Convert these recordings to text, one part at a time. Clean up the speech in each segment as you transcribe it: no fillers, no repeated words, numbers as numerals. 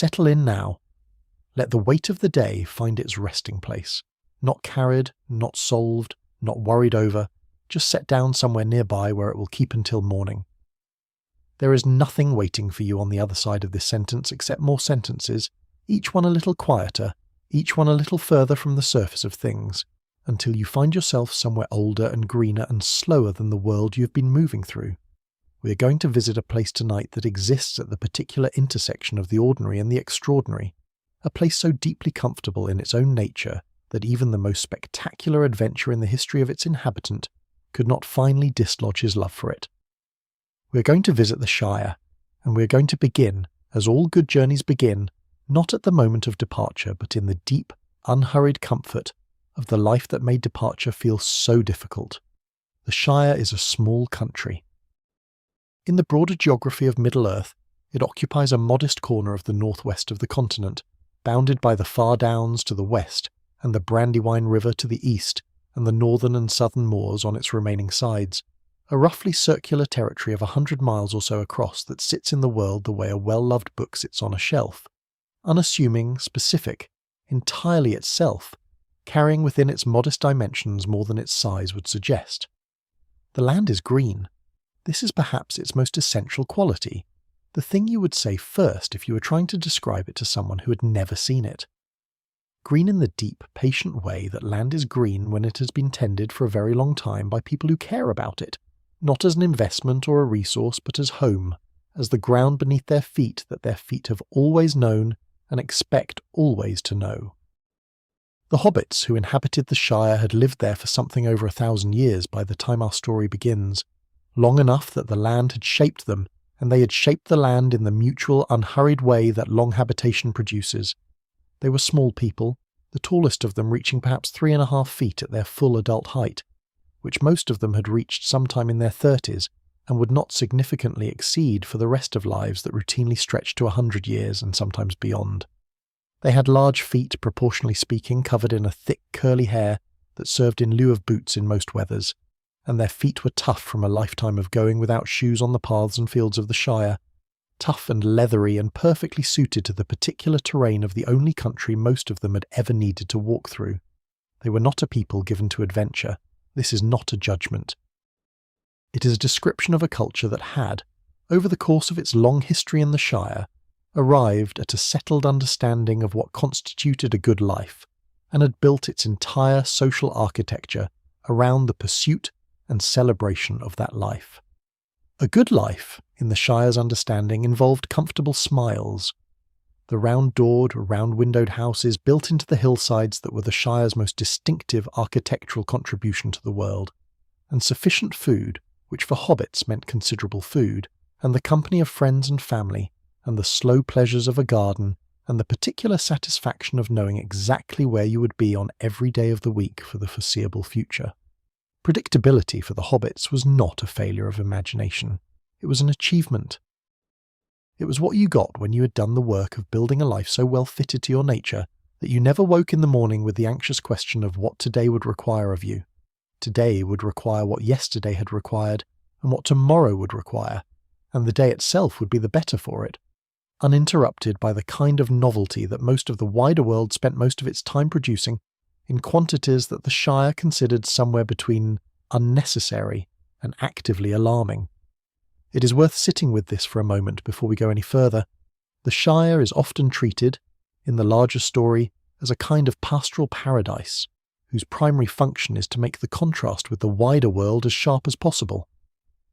Settle in now. Let the weight of the day find its resting place. Not carried, not solved, not worried over. Just set down somewhere nearby where it will keep until morning. There is nothing waiting for you on the other side of this sentence except more sentences, each one a little quieter, each one a little further from the surface of things, until you find yourself somewhere older and greener and slower than the world you have been moving through. We are going to visit a place tonight that exists at the particular intersection of the ordinary and the extraordinary, a place so deeply comfortable in its own nature that even the most spectacular adventure in the history of its inhabitant could not finally dislodge his love for it. We are going to visit the Shire, and we are going to begin, as all good journeys begin, not at the moment of departure, but in the deep, unhurried comfort of the life that made departure feel so difficult. The Shire is a small country. In the broader geography of Middle-earth, it occupies a modest corner of the northwest of the continent, bounded by the Far Downs to the west and the Brandywine River to the east and the northern and southern moors on its remaining sides, a roughly circular territory of 100 miles or so across that sits in the world the way a well-loved book sits on a shelf, unassuming, specific, entirely itself, carrying within its modest dimensions more than its size would suggest. The land is green. This is perhaps its most essential quality, the thing you would say first if you were trying to describe it to someone who had never seen it. Green in the deep, patient way that land is green when it has been tended for a very long time by people who care about it, not as an investment or a resource, but as home, as the ground beneath their feet that their feet have always known and expect always to know. The hobbits who inhabited the Shire had lived there for something over 1,000 years by the time our story begins, long enough that the land had shaped them, and they had shaped the land in the mutual, unhurried way that long habitation produces. They were small people, the tallest of them reaching perhaps 3.5 feet at their full adult height, which most of them had reached sometime in their 30s and would not significantly exceed for the rest of lives that routinely stretched to 100 years and sometimes beyond. They had large feet, proportionally speaking, covered in a thick curly hair that served in lieu of boots in most weathers, and their feet were tough from a lifetime of going without shoes on the paths and fields of the Shire, tough and leathery and perfectly suited to the particular terrain of the only country most of them had ever needed to walk through. They were not a people given to adventure. This is not a judgment. It is a description of a culture that had, over the course of its long history in the Shire, arrived at a settled understanding of what constituted a good life, and had built its entire social architecture around the pursuit and celebration of that life. A good life, in the Shire's understanding, involved comfortable smials, the round-doored, round-windowed houses built into the hillsides that were the Shire's most distinctive architectural contribution to the world, and sufficient food, which for hobbits meant considerable food, and the company of friends and family, and the slow pleasures of a garden, and the particular satisfaction of knowing exactly where you would be on every day of the week for the foreseeable future. Predictability for the hobbits was not a failure of imagination. It was an achievement. It was what you got when you had done the work of building a life so well fitted to your nature that you never woke in the morning with the anxious question of what today would require of you. Today would require what yesterday had required, and what tomorrow would require, and the day itself would be the better for it, uninterrupted by the kind of novelty that most of the wider world spent most of its time producing, in quantities that the Shire considered somewhere between unnecessary and actively alarming. It is worth sitting with this for a moment before we go any further. The Shire is often treated, in the larger story, as a kind of pastoral paradise, whose primary function is to make the contrast with the wider world as sharp as possible.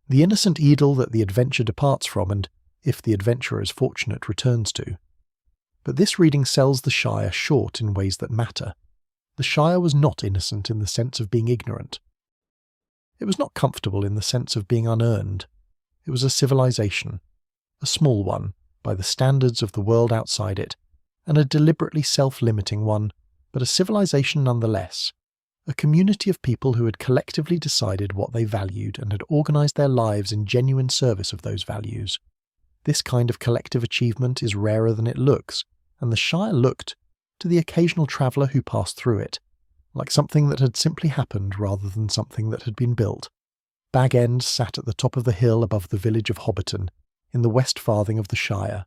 The innocent idyll that the adventure departs from and, if the adventurer is fortunate, returns to. But this reading sells the Shire short in ways that matter. The Shire was not innocent in the sense of being ignorant. It was not comfortable in the sense of being unearned. It was a civilization, a small one by the standards of the world outside it, and a deliberately self-limiting one, but a civilization nonetheless, a community of people who had collectively decided what they valued and had organized their lives in genuine service of those values. This kind of collective achievement is rarer than it looks, and the Shire looked, to the occasional traveller who passed through it, like something that had simply happened rather than something that had been built. Bag End sat at the top of the hill above the village of Hobbiton, in the west farthing of the Shire.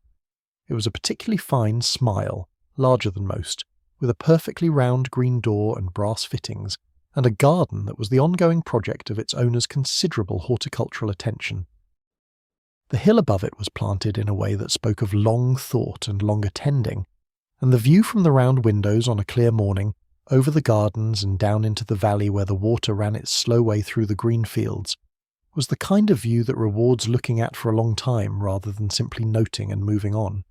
It was a particularly fine smile, larger than most, with a perfectly round green door and brass fittings, and a garden that was the ongoing project of its owner's considerable horticultural attention. The hill above it was planted in a way that spoke of long thought and longer tending, and the view from the round windows on a clear morning, over the gardens and down into the valley where the water ran its slow way through the green fields, was the kind of view that rewards looking at for a long time rather than simply noting and moving on.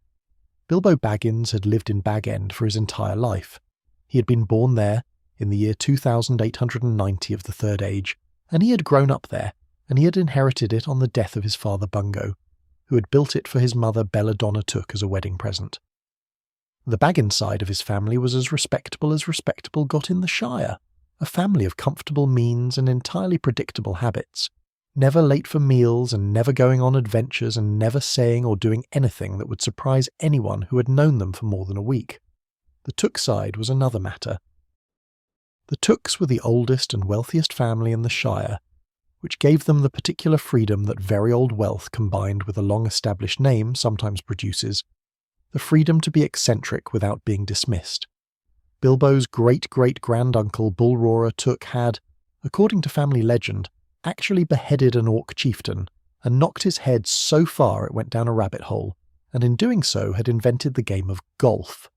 Bilbo Baggins had lived in Bag End for his entire life. He had been born there in the year 2890 of the Third Age, and he had grown up there, and he had inherited it on the death of his father Bungo, who had built it for his mother Belladonna Took as a wedding present. The Baggins side of his family was as respectable got in the Shire, a family of comfortable means and entirely predictable habits, never late for meals and never going on adventures and never saying or doing anything that would surprise anyone who had known them for more than a week. The Took side was another matter. The Tooks were the oldest and wealthiest family in the Shire, which gave them the particular freedom that very old wealth combined with a long-established name sometimes produces, the freedom to be eccentric without being dismissed. Bilbo's great-great-granduncle Bulroar Took had, according to family legend, actually beheaded an orc chieftain and knocked his head so far it went down a rabbit hole, and in doing so had invented the game of golf.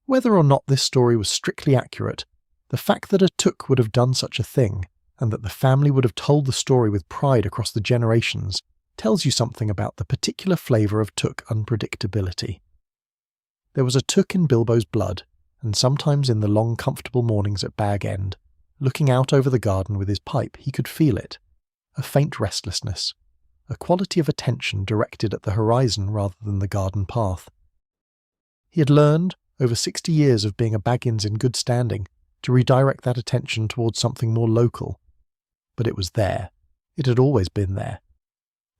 Whether or not this story was strictly accurate, the fact that a Took would have done such a thing, and that the family would have told the story with pride across the generations, tells you something about the particular flavour of Took unpredictability. There was a Took in Bilbo's blood, and sometimes in the long comfortable mornings at Bag End, looking out over the garden with his pipe, he could feel it, a faint restlessness, a quality of attention directed at the horizon rather than the garden path. He had learned, over 60 years of being a Baggins in good standing, to redirect that attention towards something more local. But it was there. It had always been there.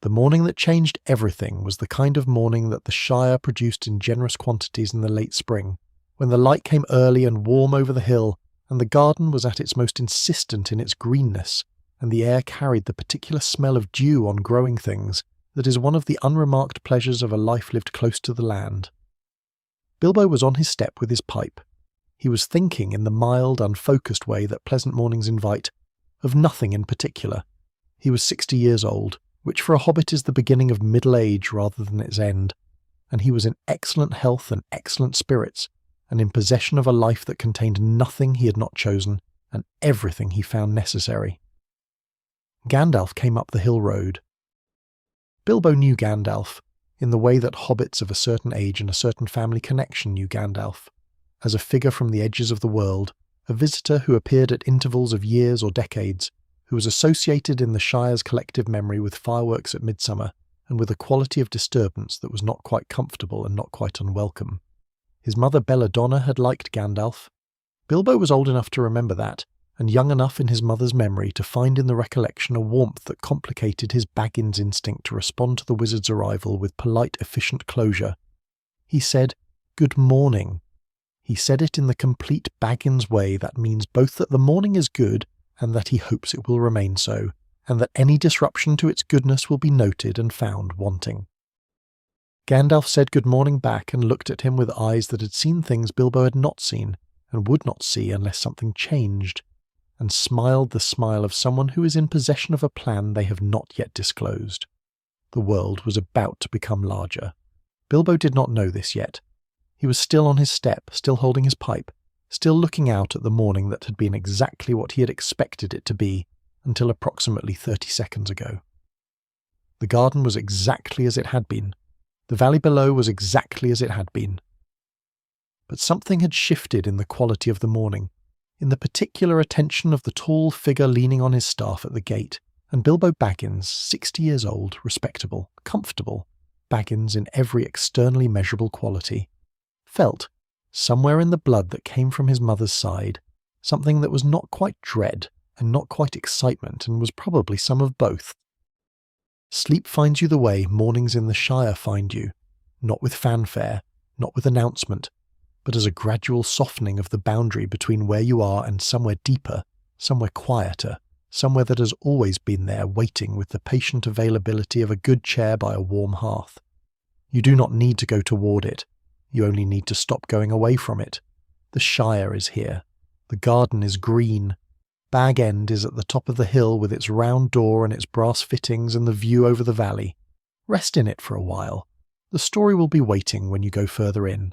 The morning that changed everything was the kind of morning that the Shire produced in generous quantities in the late spring, when the light came early and warm over the hill, and the garden was at its most insistent in its greenness, and the air carried the particular smell of dew on growing things that is one of the unremarked pleasures of a life lived close to the land. Bilbo was on his step with his pipe. He was thinking, in the mild, unfocused way that pleasant mornings invite, of nothing in particular. He was 60 years old, which for a hobbit is the beginning of middle age rather than its end, and he was in excellent health and excellent spirits, and in possession of a life that contained nothing he had not chosen, and everything he found necessary. Gandalf came up the hill road. Bilbo knew Gandalf, in the way that hobbits of a certain age and a certain family connection knew Gandalf, as a figure from the edges of the world, a visitor who appeared at intervals of years or decades, who was associated in the Shire's collective memory with fireworks at midsummer, and with a quality of disturbance that was not quite comfortable and not quite unwelcome. His mother Belladonna had liked Gandalf. Bilbo was old enough to remember that, and young enough in his mother's memory to find in the recollection a warmth that complicated his Baggins instinct to respond to the wizard's arrival with polite, efficient closure. He said, "Good morning." He said it in the complete Baggins way that means both that the morning is good and that he hopes it will remain so, and that any disruption to its goodness will be noted and found wanting. Gandalf said good morning back and looked at him with eyes that had seen things Bilbo had not seen, and would not see unless something changed, and smiled the smile of someone who is in possession of a plan they have not yet disclosed. The world was about to become larger. Bilbo did not know this yet. He was still on his step, still holding his pipe, still looking out at the morning that had been exactly what he had expected it to be until approximately 30 seconds ago. The garden was exactly as it had been. The valley below was exactly as it had been. But something had shifted in the quality of the morning, in the particular attention of the tall figure leaning on his staff at the gate, and Bilbo Baggins, 60 years old, respectable, comfortable, Baggins in every externally measurable quality, felt, somewhere in the blood that came from his mother's side, something that was not quite dread and not quite excitement and was probably some of both. Sleep finds you the way mornings in the Shire find you, not with fanfare, not with announcement, but as a gradual softening of the boundary between where you are and somewhere deeper, somewhere quieter, somewhere that has always been there waiting with the patient availability of a good chair by a warm hearth. You do not need to go toward it. You only need to stop going away from it. The Shire is here. The garden is green. Bag End is at the top of the hill with its round door and its brass fittings and the view over the valley. Rest in it for a while. The story will be waiting when you go further in.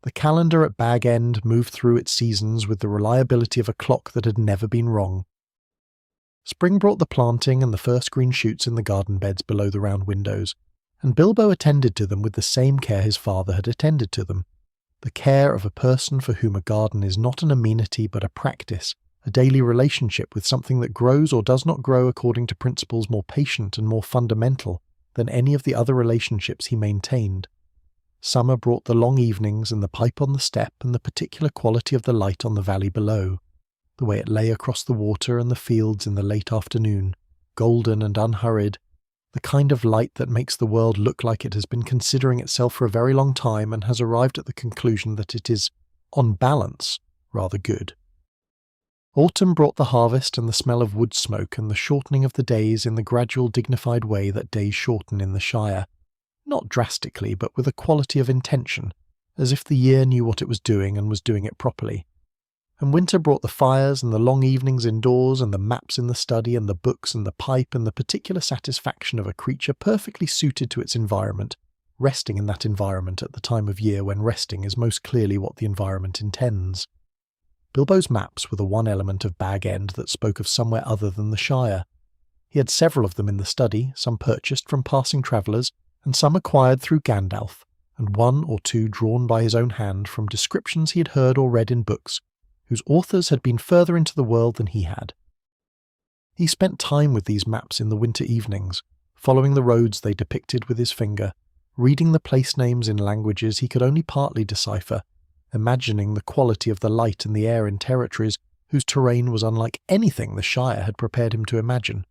The calendar at Bag End moved through its seasons with the reliability of a clock that had never been wrong. Spring brought the planting and the first green shoots in the garden beds below the round windows, and Bilbo attended to them with the same care his father had attended to them. The care of a person for whom a garden is not an amenity but a practice, a daily relationship with something that grows or does not grow according to principles more patient and more fundamental than any of the other relationships he maintained. Summer brought the long evenings and the pipe on the step and the particular quality of the light on the valley below, the way it lay across the water and the fields in the late afternoon, golden and unhurried, the kind of light that makes the world look like it has been considering itself for a very long time and has arrived at the conclusion that it is, on balance, rather good. Autumn brought the harvest and the smell of wood smoke and the shortening of the days in the gradual dignified way that days shorten in the Shire, not drastically but with a quality of intention, as if the year knew what it was doing and was doing it properly. And winter brought the fires and the long evenings indoors and the maps in the study and the books and the pipe and the particular satisfaction of a creature perfectly suited to its environment, resting in that environment at the time of year when resting is most clearly what the environment intends. Bilbo's maps were the one element of Bag End that spoke of somewhere other than the Shire. He had several of them in the study, some purchased from passing travellers, and some acquired through Gandalf, and one or two drawn by his own hand from descriptions he had heard or read in books, whose authors had been further into the world than he had. He spent time with these maps in the winter evenings, following the roads they depicted with his finger, reading the place names in languages he could only partly decipher, imagining the quality of the light and the air in territories whose terrain was unlike anything the Shire had prepared him to imagine.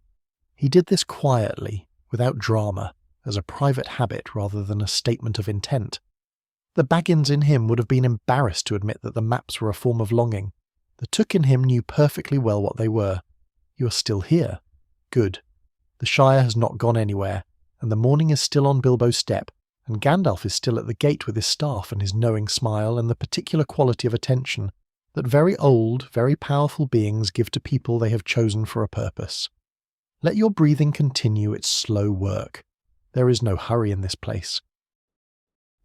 He did this quietly, without drama, as a private habit rather than a statement of intent. The Baggins in him would have been embarrassed to admit that the maps were a form of longing. The Took in him knew perfectly well what they were. You are still here. Good. The Shire has not gone anywhere, and the morning is still on Bilbo's step, and Gandalf is still at the gate with his staff and his knowing smile and the particular quality of attention that very old, very powerful beings give to people they have chosen for a purpose. Let your breathing continue its slow work. There is no hurry in this place.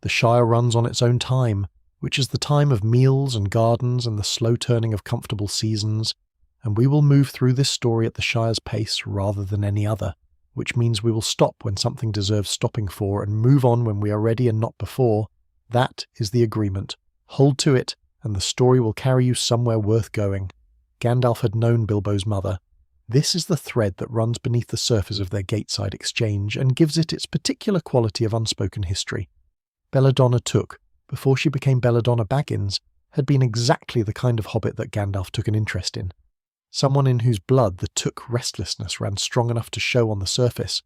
The Shire runs on its own time, which is the time of meals and gardens and the slow turning of comfortable seasons, and we will move through this story at the Shire's pace rather than any other, which means we will stop when something deserves stopping for and move on when we are ready and not before. That is the agreement. Hold to it, and the story will carry you somewhere worth going. Gandalf had known Bilbo's mother. This is the thread that runs beneath the surface of their gateside exchange and gives it its particular quality of unspoken history. Belladonna Took, before she became Belladonna Baggins, had been exactly the kind of hobbit that Gandalf took an interest in. Someone in whose blood the Took restlessness ran strong enough to show on the surface.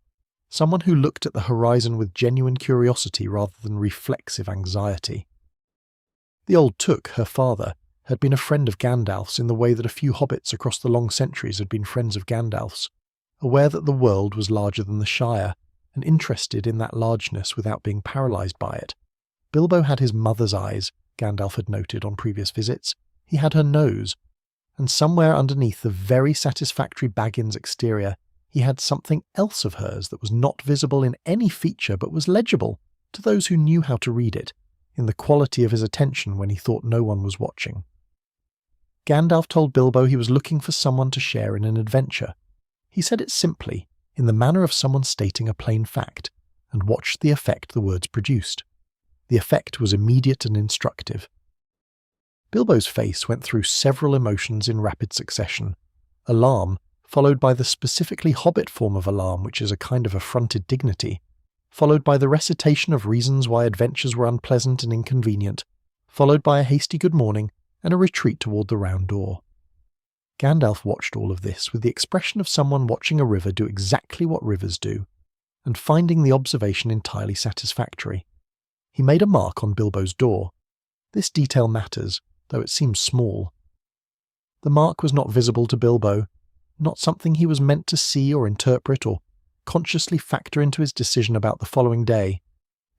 Someone who looked at the horizon with genuine curiosity rather than reflexive anxiety. The old Took, her father, had been a friend of Gandalf's in the way that a few hobbits across the long centuries had been friends of Gandalf's, aware that the world was larger than the Shire, and interested in that largeness without being paralysed by it. Bilbo had his mother's eyes, Gandalf had noted on previous visits. He had her nose, and somewhere underneath the very satisfactory Baggins exterior, he had something else of hers that was not visible in any feature but was legible to those who knew how to read it, in the quality of his attention when he thought no one was watching. Gandalf told Bilbo he was looking for someone to share in an adventure. He said it simply, in the manner of someone stating a plain fact, and watched the effect the words produced. The effect was immediate and instructive. Bilbo's face went through several emotions in rapid succession. Alarm, followed by the specifically hobbit form of alarm, which is a kind of affronted dignity, followed by the recitation of reasons why adventures were unpleasant and inconvenient, followed by a hasty good morning and a retreat toward the round door. Gandalf watched all of this with the expression of someone watching a river do exactly what rivers do, and finding the observation entirely satisfactory. He made a mark on Bilbo's door. This detail matters, though it seems small. The mark was not visible to Bilbo, not something he was meant to see or interpret or consciously factor into his decision about the following day.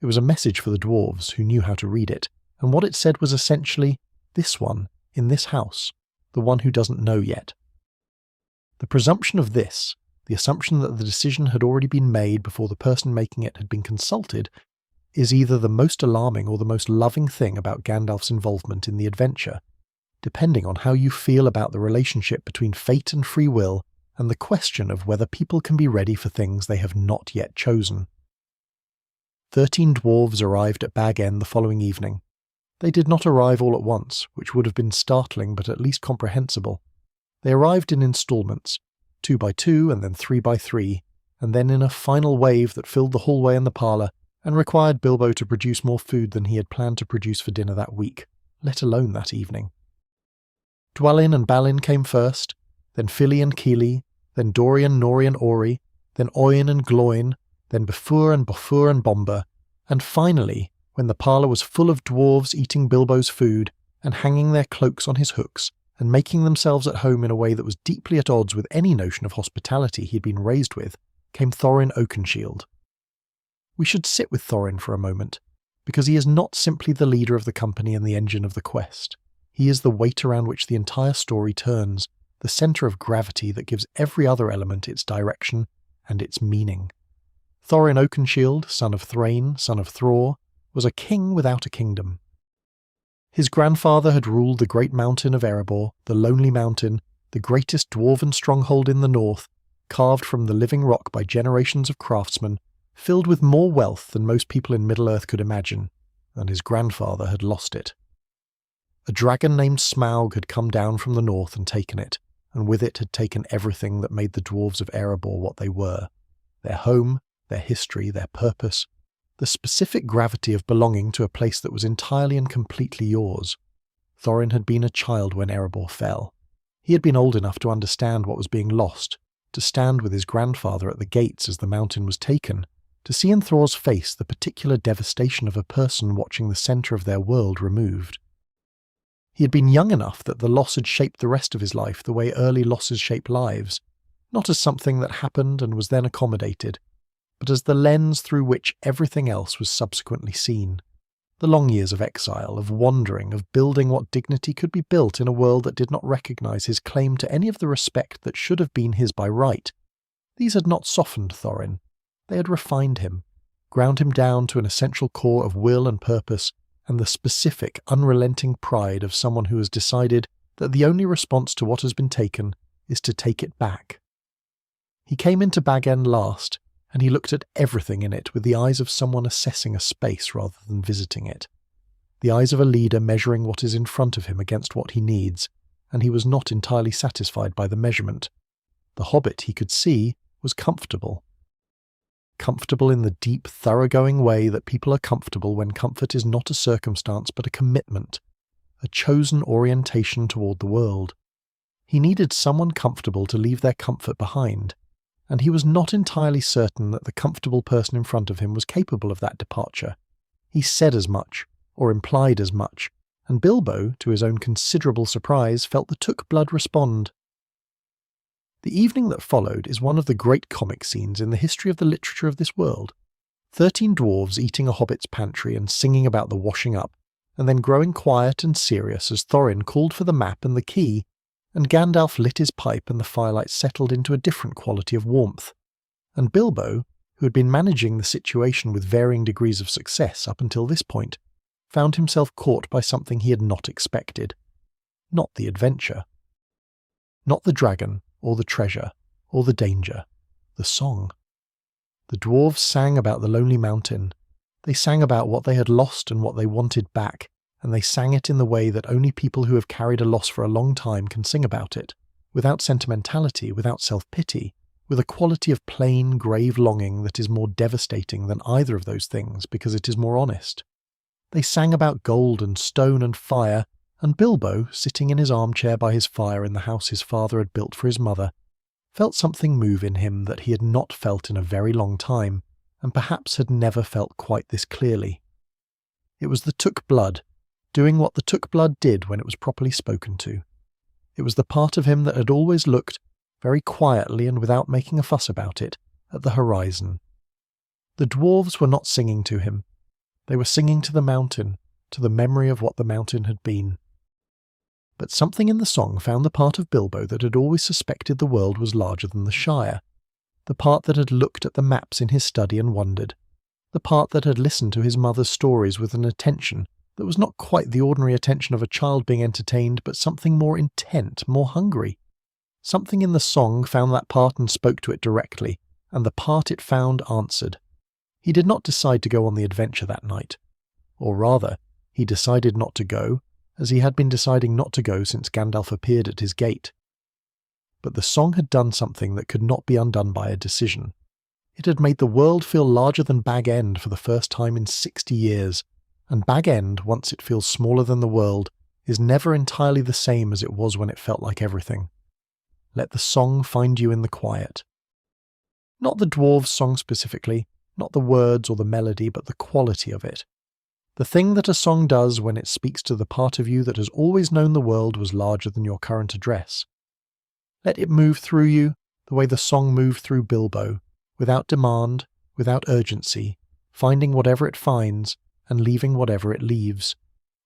It was a message for the dwarves who knew how to read it, and what it said was essentially, this one, in this house, the one who doesn't know yet. The presumption of this, the assumption that the decision had already been made before the person making it had been consulted, is either the most alarming or the most loving thing about Gandalf's involvement in the adventure, depending on how you feel about the relationship between fate and free will and the question of whether people can be ready for things they have not yet chosen. 13 dwarves arrived at Bag End the following evening. They did not arrive all at once, which would have been startling but at least comprehensible. They arrived in installments, 2 by 2 and then 3 by 3, and then in a final wave that filled the hallway and the parlour and required Bilbo to produce more food than he had planned to produce for dinner that week, let alone that evening. Dwalin and Balin came first, then Fili and Kili, then Dorian, Nori and Ori, then Oin and Gloin, then Befur and Bofur and Bomber, and finally, when the parlour was full of dwarves eating Bilbo's food and hanging their cloaks on his hooks and making themselves at home in a way that was deeply at odds with any notion of hospitality he'd been raised with, came Thorin Oakenshield. We should sit with Thorin for a moment, because he is not simply the leader of the company and the engine of the quest. He is the weight around which the entire story turns, the centre of gravity that gives every other element its direction and its meaning. Thorin Oakenshield, son of Thrain, son of Thror, was a king without a kingdom. His grandfather had ruled the great mountain of Erebor, the Lonely Mountain, the greatest dwarven stronghold in the north, carved from the living rock by generations of craftsmen, filled with more wealth than most people in Middle-earth could imagine, and his grandfather had lost it. A dragon named Smaug had come down from the north and taken it, and with it had taken everything that made the dwarves of Erebor what they were: their home, their history, their purpose, the specific gravity of belonging to a place that was entirely and completely yours. Thorin had been a child when Erebor fell. He had been old enough to understand what was being lost, to stand with his grandfather at the gates as the mountain was taken, to see in Thror's face the particular devastation of a person watching the centre of their world removed. He had been young enough that the loss had shaped the rest of his life the way early losses shape lives, not as something that happened and was then accommodated, but as the lens through which everything else was subsequently seen. The long years of exile, of wandering, of building what dignity could be built in a world that did not recognise his claim to any of the respect that should have been his by right. These had not softened Thorin. They had refined him, ground him down to an essential core of will and purpose, and the specific, unrelenting pride of someone who has decided that the only response to what has been taken is to take it back. He came into Bag End last, and he looked at everything in it with the eyes of someone assessing a space rather than visiting it. The eyes of a leader measuring what is in front of him against what he needs, and he was not entirely satisfied by the measurement. The hobbit, he could see, was comfortable. Comfortable in the deep, thoroughgoing way that people are comfortable when comfort is not a circumstance but a commitment, a chosen orientation toward the world. He needed someone comfortable to leave their comfort behind, and he was not entirely certain that the comfortable person in front of him was capable of that departure. He said as much, or implied as much, and Bilbo, to his own considerable surprise, felt the took blood respond. The evening that followed is one of the great comic scenes in the history of the literature of this world. 13 dwarves eating a hobbit's pantry and singing about the washing up, and then growing quiet and serious as Thorin called for the map and the key, and Gandalf lit his pipe and the firelight settled into a different quality of warmth. And Bilbo, who had been managing the situation with varying degrees of success up until this point, found himself caught by something he had not expected. Not the adventure. Not the dragon, or the treasure, or the danger. The song. The dwarves sang about the Lonely Mountain. They sang about what they had lost and what they wanted back, and they sang it in the way that only people who have carried a loss for a long time can sing about it, without sentimentality, without self-pity, with a quality of plain, grave longing that is more devastating than either of those things because it is more honest. They sang about gold and stone and fire, and Bilbo, sitting in his armchair by his fire in the house his father had built for his mother, felt something move in him that he had not felt in a very long time, and perhaps had never felt quite this clearly. It was the took blood, doing what the took blood did when it was properly spoken to. It was the part of him that had always looked, very quietly and without making a fuss about it, at the horizon. The dwarves were not singing to him. They were singing to the mountain, to the memory of what the mountain had been. But something in the song found the part of Bilbo that had always suspected the world was larger than the Shire, the part that had looked at the maps in his study and wondered, the part that had listened to his mother's stories with an attention that was not quite the ordinary attention of a child being entertained, but something more intent, more hungry. Something in the song found that part and spoke to it directly, and the part it found answered. He did not decide to go on the adventure that night. Or rather, he decided not to go, as he had been deciding not to go since Gandalf appeared at his gate. But the song had done something that could not be undone by a decision. It had made the world feel larger than Bag End for the first time in 60 years, and Bag End, once it feels smaller than the world, is never entirely the same as it was when it felt like everything. Let the song find you in the quiet. Not the dwarves' song specifically, not the words or the melody, but the quality of it. The thing that a song does when it speaks to the part of you that has always known the world was larger than your current address. Let it move through you the way the song moved through Bilbo, without demand, without urgency, finding whatever it finds and leaving whatever it leaves.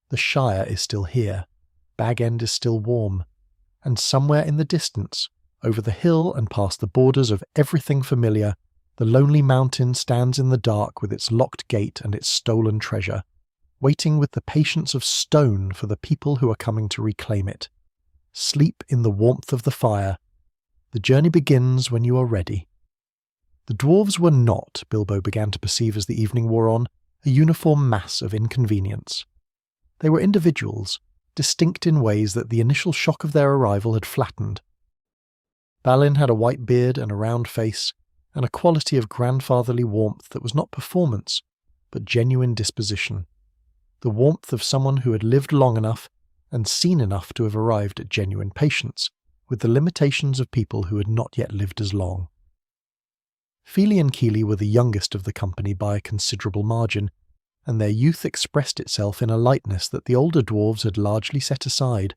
The Shire is still here, Bag End is still warm, and somewhere in the distance, over the hill and past the borders of everything familiar, the lonely mountain stands in the dark with its locked gate and its stolen treasure, waiting with the patience of stone for the people who are coming to reclaim it. Sleep in the warmth of the fire. The journey begins when you are ready. The dwarves were not, Bilbo began to perceive as the evening wore on, a uniform mass of inconvenience. They were individuals, distinct in ways that the initial shock of their arrival had flattened. Balin had a white beard and a round face, and a quality of grandfatherly warmth that was not performance, but genuine disposition. The warmth of someone who had lived long enough and seen enough to have arrived at genuine patience, with the limitations of people who had not yet lived as long. Fili and Kili were the youngest of the company by a considerable margin, and their youth expressed itself in a lightness that the older dwarves had largely set aside,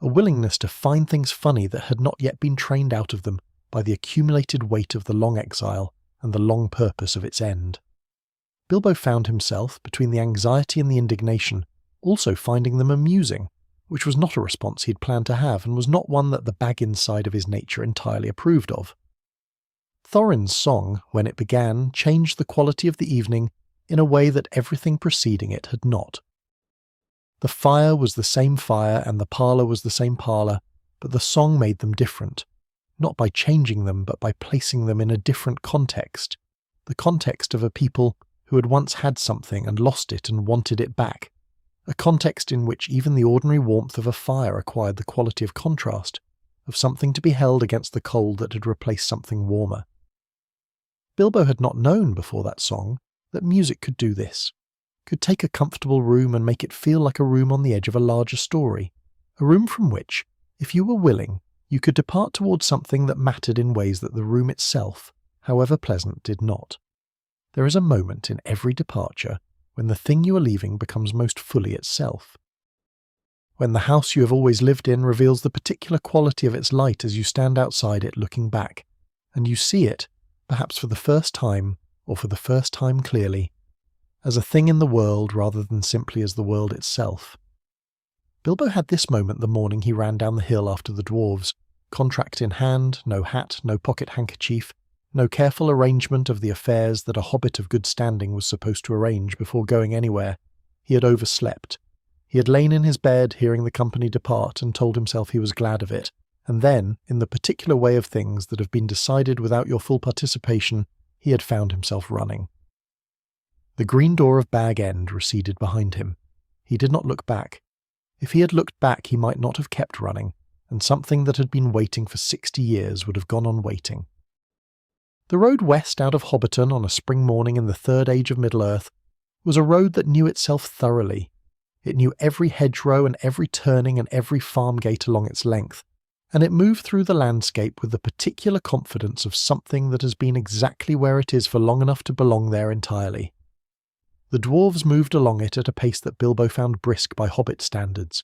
a willingness to find things funny that had not yet been trained out of them by the accumulated weight of the long exile and the long purpose of its end. Bilbo found himself, between the anxiety and the indignation, also finding them amusing, which was not a response he'd planned to have and was not one that the Baggins side of his nature entirely approved of. Thorin's song, when it began, changed the quality of the evening in a way that everything preceding it had not. The fire was the same fire and the parlour was the same parlour, but the song made them different, not by changing them but by placing them in a different context, the context of a people who had once had something and lost it and wanted it back, a context in which even the ordinary warmth of a fire acquired the quality of contrast, of something to be held against the cold that had replaced something warmer. Bilbo had not known before that song that music could do this, could take a comfortable room and make it feel like a room on the edge of a larger story, a room from which, if you were willing, you could depart towards something that mattered in ways that the room itself, however pleasant, did not. There is a moment in every departure when the thing you are leaving becomes most fully itself. When the house you have always lived in reveals the particular quality of its light as you stand outside it looking back, and you see it, perhaps for the first time, or for the first time clearly, as a thing in the world rather than simply as the world itself. Bilbo had this moment the morning he ran down the hill after the dwarves, contract in hand, no hat, no pocket handkerchief, no careful arrangement of the affairs that a hobbit of good standing was supposed to arrange before going anywhere. He had overslept. He had lain in his bed hearing the company depart and told himself he was glad of it, and then, in the particular way of things that have been decided without your full participation, he had found himself running. The green door of Bag End receded behind him. He did not look back. If he had looked back he might not have kept running, and something that had been waiting for 60 years would have gone on waiting. The road west out of Hobbiton on a spring morning in the third age of Middle-earth was a road that knew itself thoroughly. It knew every hedgerow and every turning and every farm gate along its length, and it moved through the landscape with the particular confidence of something that has been exactly where it is for long enough to belong there entirely. The dwarves moved along it at a pace that Bilbo found brisk by hobbit standards,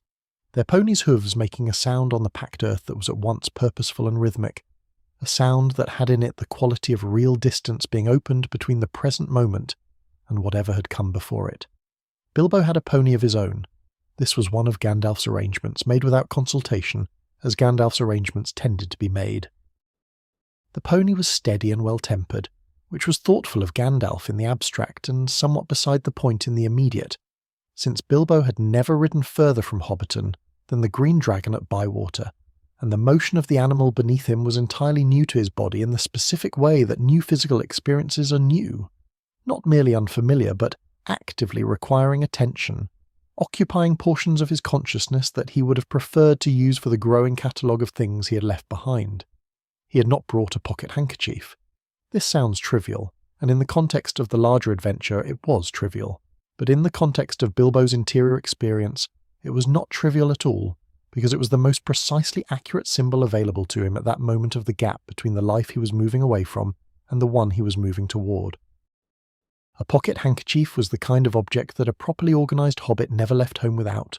their ponies' hooves making a sound on the packed earth that was at once purposeful and rhythmic, a sound that had in it the quality of real distance being opened between the present moment and whatever had come before it. Bilbo had a pony of his own. This was one of Gandalf's arrangements, made without consultation, as Gandalf's arrangements tended to be made. The pony was steady and well-tempered, which was thoughtful of Gandalf in the abstract and somewhat beside the point in the immediate, since Bilbo had never ridden further from Hobbiton than the Green Dragon at Bywater, and the motion of the animal beneath him was entirely new to his body in the specific way that new physical experiences are new, not merely unfamiliar, but actively requiring attention, occupying portions of his consciousness that he would have preferred to use for the growing catalogue of things he had left behind. He had not brought a pocket handkerchief. This sounds trivial, and in the context of the larger adventure it was trivial, but in the context of Bilbo's interior experience it was not trivial at all, because it was the most precisely accurate symbol available to him at that moment of the gap between the life he was moving away from and the one he was moving toward. A pocket handkerchief was the kind of object that a properly organised hobbit never left home without.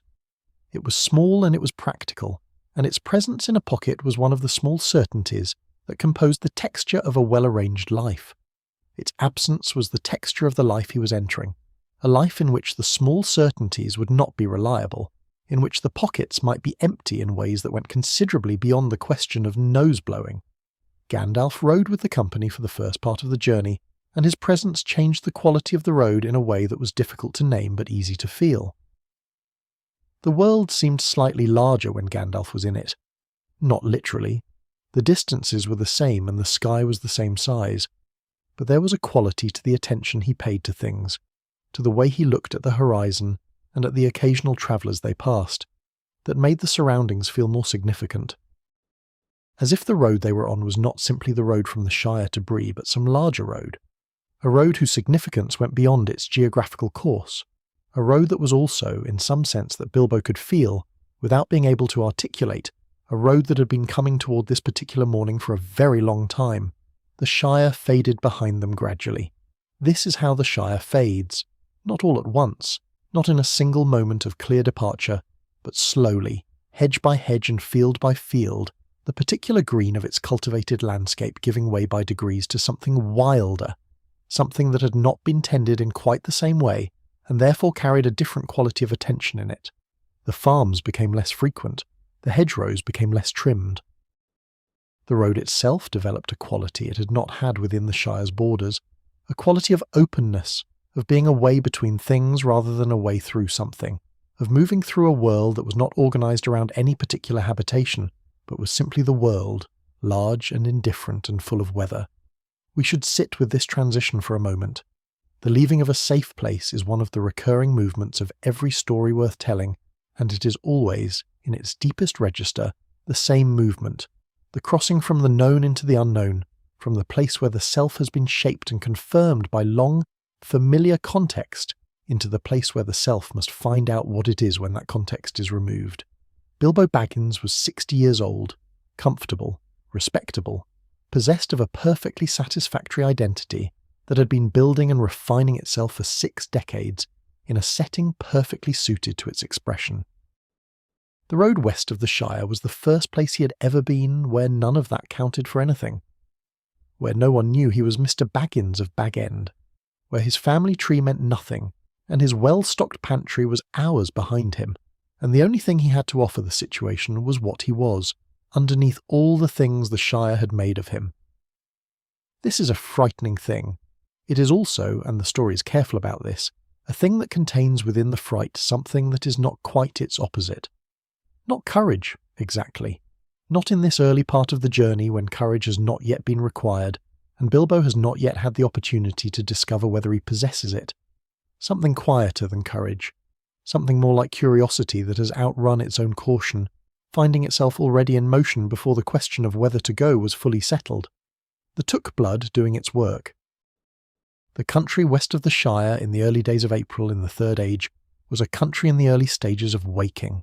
It was small and it was practical, and its presence in a pocket was one of the small certainties that composed the texture of a well-arranged life. Its absence was the texture of the life he was entering, a life in which the small certainties would not be reliable, in which the pockets might be empty in ways that went considerably beyond the question of nose-blowing. Gandalf rode with the company for the first part of the journey, and his presence changed the quality of the road in a way that was difficult to name but easy to feel. The world seemed slightly larger when Gandalf was in it. Not literally. The distances were the same and the sky was the same size, but there was a quality to the attention he paid to things, to the way he looked at the horizon and at the occasional travellers they passed, that made the surroundings feel more significant. As if the road they were on was not simply the road from the Shire to Bree, but some larger road, a road whose significance went beyond its geographical course, a road that was also, in some sense that Bilbo could feel, without being able to articulate, a road that had been coming toward this particular morning for a very long time. The Shire faded behind them gradually. This is how the Shire fades, not all at once, not in a single moment of clear departure, but slowly, hedge by hedge and field by field, the particular green of its cultivated landscape giving way by degrees to something wilder, something that had not been tended in quite the same way, and therefore carried a different quality of attention in it. The farms became less frequent, the hedgerows became less trimmed. The road itself developed a quality it had not had within the Shire's borders, a quality of openness, of being a way between things rather than a way through something, of moving through a world that was not organised around any particular habitation, but was simply the world, large and indifferent and full of weather. We should sit with this transition for a moment. The leaving of a safe place is one of the recurring movements of every story worth telling, and it is always, in its deepest register, the same movement, the crossing from the known into the unknown, from the place where the self has been shaped and confirmed by long, familiar context, into the place where the self must find out what it is when that context is removed. Bilbo Baggins was 60 years old, comfortable, respectable, possessed of a perfectly satisfactory identity that had been building and refining itself for 6 decades in a setting perfectly suited to its expression. The road west of the Shire was the first place he had ever been where none of that counted for anything, where no one knew he was Mr. Baggins of Bag End, where his family tree meant nothing, and his well-stocked pantry was hours behind him, and the only thing he had to offer the situation was what he was, underneath all the things the Shire had made of him. This is a frightening thing. It is also, and the story is careful about this, a thing that contains within the fright something that is not quite its opposite. Not courage, exactly. Not in this early part of the journey when courage has not yet been required, and Bilbo has not yet had the opportunity to discover whether he possesses it. Something quieter than courage. Something more like curiosity that has outrun its own caution, finding itself already in motion before the question of whether to go was fully settled. The took blood doing its work. The country west of the Shire in the early days of April in the Third Age was a country in the early stages of waking.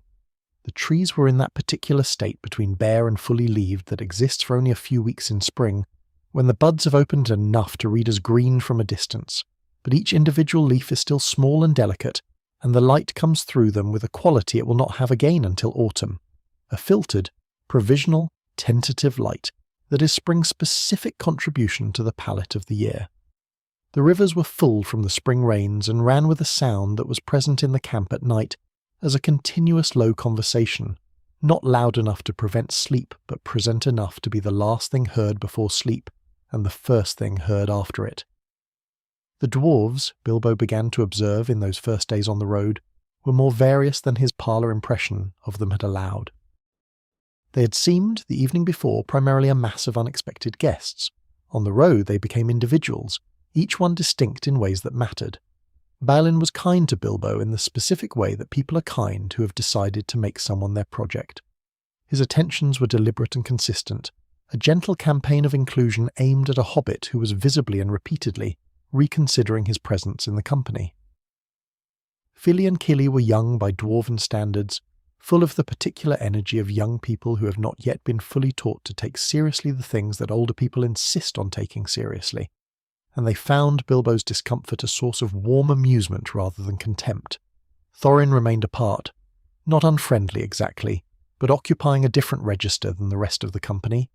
The trees were in that particular state between bare and fully leaved that exists for only a few weeks in spring, when the buds have opened enough to read as green from a distance, but each individual leaf is still small and delicate, and the light comes through them with a quality it will not have again until autumn, a filtered, provisional, tentative light that is spring's specific contribution to the palette of the year. The rivers were full from the spring rains and ran with a sound that was present in the camp at night as a continuous low conversation, not loud enough to prevent sleep but present enough to be the last thing heard before sleep and the first thing heard after it. The dwarves, Bilbo began to observe in those first days on the road, were more various than his parlour impression of them had allowed. They had seemed, the evening before, primarily a mass of unexpected guests. On the road they became individuals, each one distinct in ways that mattered. Balin was kind to Bilbo in the specific way that people are kind who have decided to make someone their project. His attentions were deliberate and consistent, a gentle campaign of inclusion aimed at a hobbit who was visibly and repeatedly reconsidering his presence in the company. Fili and Kili were young by dwarven standards, full of the particular energy of young people who have not yet been fully taught to take seriously the things that older people insist on taking seriously, and they found Bilbo's discomfort a source of warm amusement rather than contempt. Thorin remained apart, not unfriendly exactly, but occupying a different register than the rest of the company,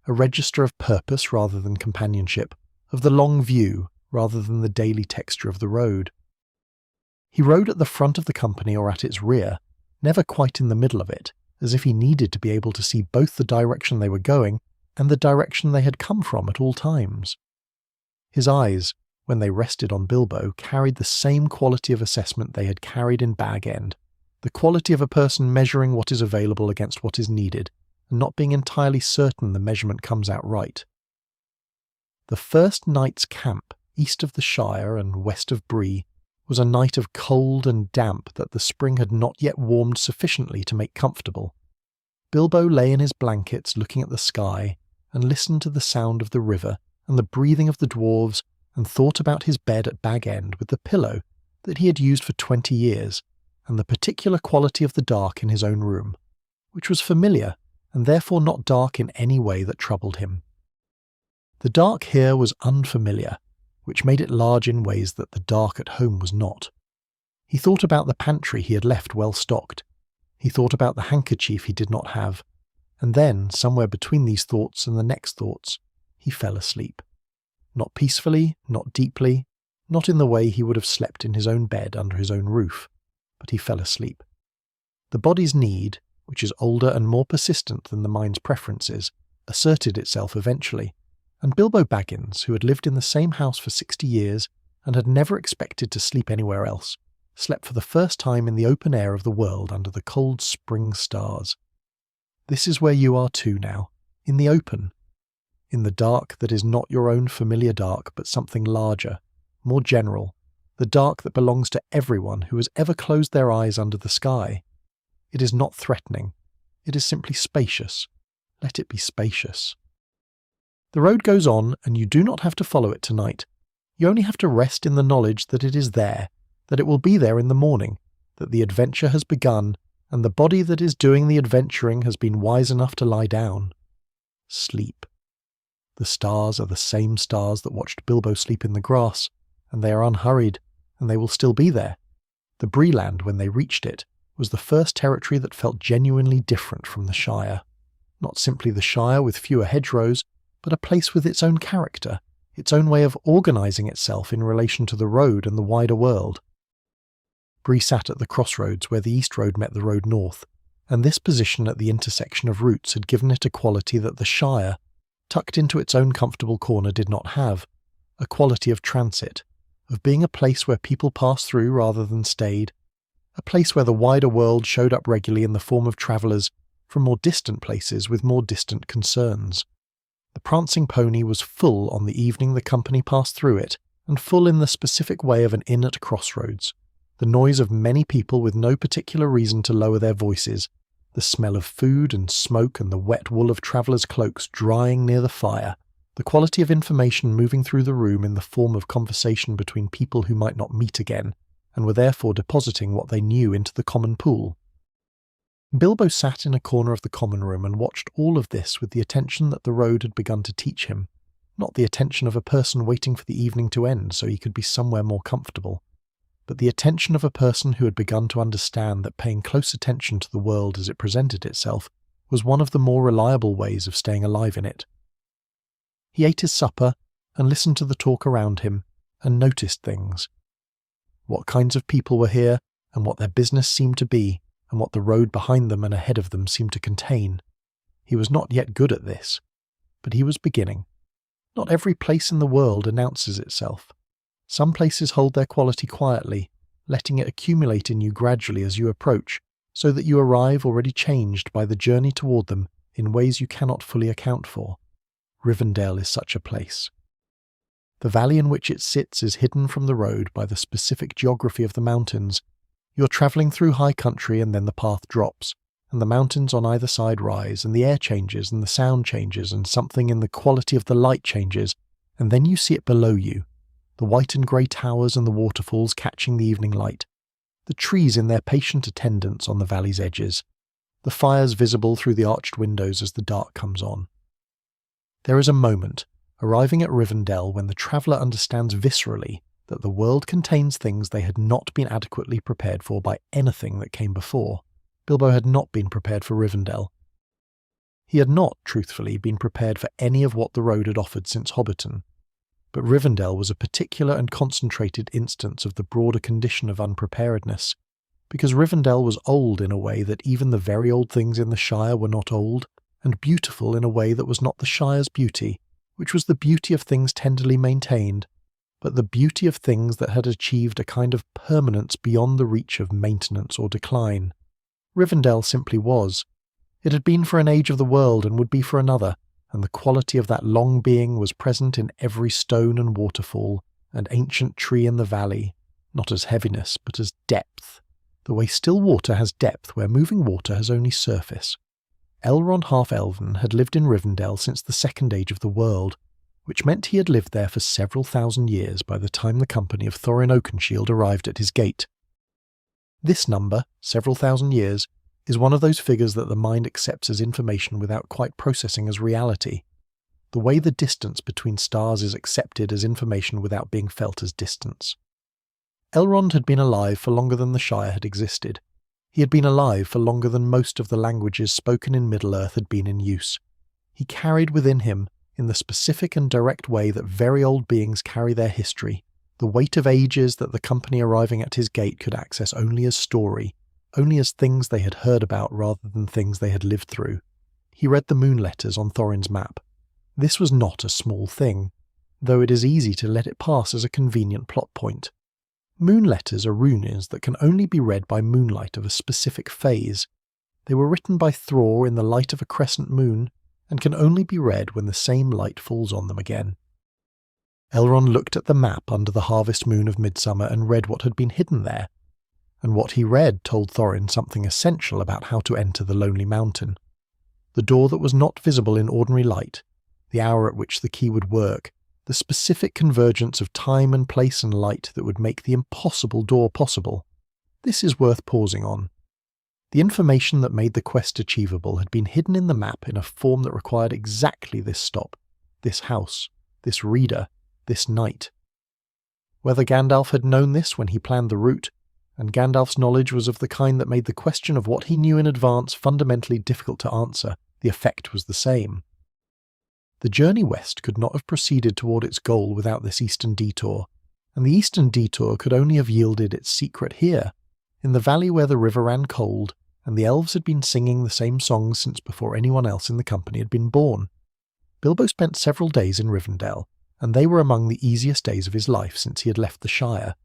a register of purpose rather than companionship, of the long view rather than the daily texture of the road. He rode at the front of the company or at its rear, never quite in the middle of it, as if he needed to be able to see both the direction they were going and the direction they had come from at all times. His eyes, when they rested on Bilbo, carried the same quality of assessment they had carried in Bag End, the quality of a person measuring what is available against what is needed, and not being entirely certain the measurement comes out right. The first night's camp, east of the Shire and west of Bree, was a night of cold and damp that the spring had not yet warmed sufficiently to make comfortable. Bilbo lay in his blankets looking at the sky and listened to the sound of the river and the breathing of the dwarves and thought about his bed at Bag End with the pillow that he had used for 20 years and the particular quality of the dark in his own room, which was familiar and therefore not dark in any way that troubled him. The dark here was unfamiliar, which made it large in ways that the dark at home was not. He thought about the pantry he had left well stocked. He thought about the handkerchief he did not have, and then, somewhere between these thoughts and the next thoughts, he fell asleep. Not peacefully, not deeply, not in the way he would have slept in his own bed under his own roof, but he fell asleep. The body's need, which is older and more persistent than the mind's preferences, asserted itself eventually, and Bilbo Baggins, who had lived in the same house for 60 years and had never expected to sleep anywhere else, slept for the first time in the open air of the world under the cold spring stars. This is where you are too now, in the open, in the dark that is not your own familiar dark but something larger, more general, the dark that belongs to everyone who has ever closed their eyes under the sky. It is not threatening, it is simply spacious. Let it be spacious. The road goes on, and you do not have to follow it tonight. You only have to rest in the knowledge that it is there, that it will be there in the morning, that the adventure has begun, and the body that is doing the adventuring has been wise enough to lie down. Sleep. The stars are the same stars that watched Bilbo sleep in the grass, and they are unhurried, and they will still be there. The Breeland, when they reached it, was the first territory that felt genuinely different from the Shire. Not simply the Shire with fewer hedgerows, but a place with its own character, its own way of organising itself in relation to the road and the wider world. Bree sat at the crossroads where the east road met the road north, and this position at the intersection of routes had given it a quality that the Shire, tucked into its own comfortable corner, did not have, a quality of transit, of being a place where people passed through rather than stayed, a place where the wider world showed up regularly in the form of travellers from more distant places with more distant concerns. The prancing pony was full on the evening the company passed through it, and full in the specific way of an inn at crossroads, the noise of many people with no particular reason to lower their voices, the smell of food and smoke and the wet wool of travellers' cloaks drying near the fire, the quality of information moving through the room in the form of conversation between people who might not meet again, and were therefore depositing what they knew into the common pool. Bilbo sat in a corner of the common room and watched all of this with the attention that the road had begun to teach him, not the attention of a person waiting for the evening to end so he could be somewhere more comfortable, but the attention of a person who had begun to understand that paying close attention to the world as it presented itself was one of the more reliable ways of staying alive in it. He ate his supper and listened to the talk around him, and noticed things. What kinds of people were here, and what their business seemed to be, and what the road behind them and ahead of them seemed to contain. He was not yet good at this, but he was beginning. Not every place in the world announces itself. Some places hold their quality quietly, letting it accumulate in you gradually as you approach, so that you arrive already changed by the journey toward them in ways you cannot fully account for. Rivendell is such a place. The valley in which it sits is hidden from the road by the specific geography of the mountains. You're travelling through high country and then the path drops, and the mountains on either side rise, and the air changes, and the sound changes, and something in the quality of the light changes, and then you see it below you, the white and grey towers and the waterfalls catching the evening light, the trees in their patient attendance on the valley's edges, the fires visible through the arched windows as the dark comes on. There is a moment, arriving at Rivendell, when the traveller understands viscerally that the world contains things they had not been adequately prepared for by anything that came before. Bilbo had not been prepared for Rivendell. He had not, truthfully, been prepared for any of what the road had offered since Hobbiton. But Rivendell was a particular and concentrated instance of the broader condition of unpreparedness, because Rivendell was old in a way that even the very old things in the Shire were not old, and beautiful in a way that was not the Shire's beauty, which was the beauty of things tenderly maintained, but the beauty of things that had achieved a kind of permanence beyond the reach of maintenance or decline. Rivendell simply was. It had been for an age of the world and would be for another, and the quality of that long being was present in every stone and waterfall and ancient tree in the valley, not as heaviness but as depth, the way still water has depth where moving water has only surface. Elrond Half-Elven had lived in Rivendell since the Second Age of the World, which meant he had lived there for several thousand years by the time the company of Thorin Oakenshield arrived at his gate. This number, several thousand years, is one of those figures that the mind accepts as information without quite processing as reality, the way the distance between stars is accepted as information without being felt as distance. Elrond had been alive for longer than the Shire had existed. He had been alive for longer than most of the languages spoken in Middle-earth had been in use. He carried within him, in the specific and direct way that very old beings carry their history, the weight of ages that the company arriving at his gate could access only as story, only as things they had heard about rather than things they had lived through. He read the moon letters on Thorin's map. This was not a small thing, though it is easy to let it pass as a convenient plot point. Moon letters are runes that can only be read by moonlight of a specific phase. They were written by Thror in the light of a crescent moon, and can only be read when the same light falls on them again. Elrond looked at the map under the harvest moon of midsummer and read what had been hidden there, and what he read told Thorin something essential about how to enter the Lonely Mountain. The door that was not visible in ordinary light, the hour at which the key would work, the specific convergence of time and place and light that would make the impossible door possible. This is worth pausing on. The information that made the quest achievable had been hidden in the map in a form that required exactly this stop, this house, this reader, this night. Whether Gandalf had known this when he planned the route, and Gandalf's knowledge was of the kind that made the question of what he knew in advance fundamentally difficult to answer, the effect was the same. The journey west could not have proceeded toward its goal without this eastern detour, and the eastern detour could only have yielded its secret here, in the valley where the river ran cold, and the elves had been singing the same songs since before anyone else in the company had been born. Bilbo spent several days in Rivendell, and they were among the easiest days of his life since he had left the Shire.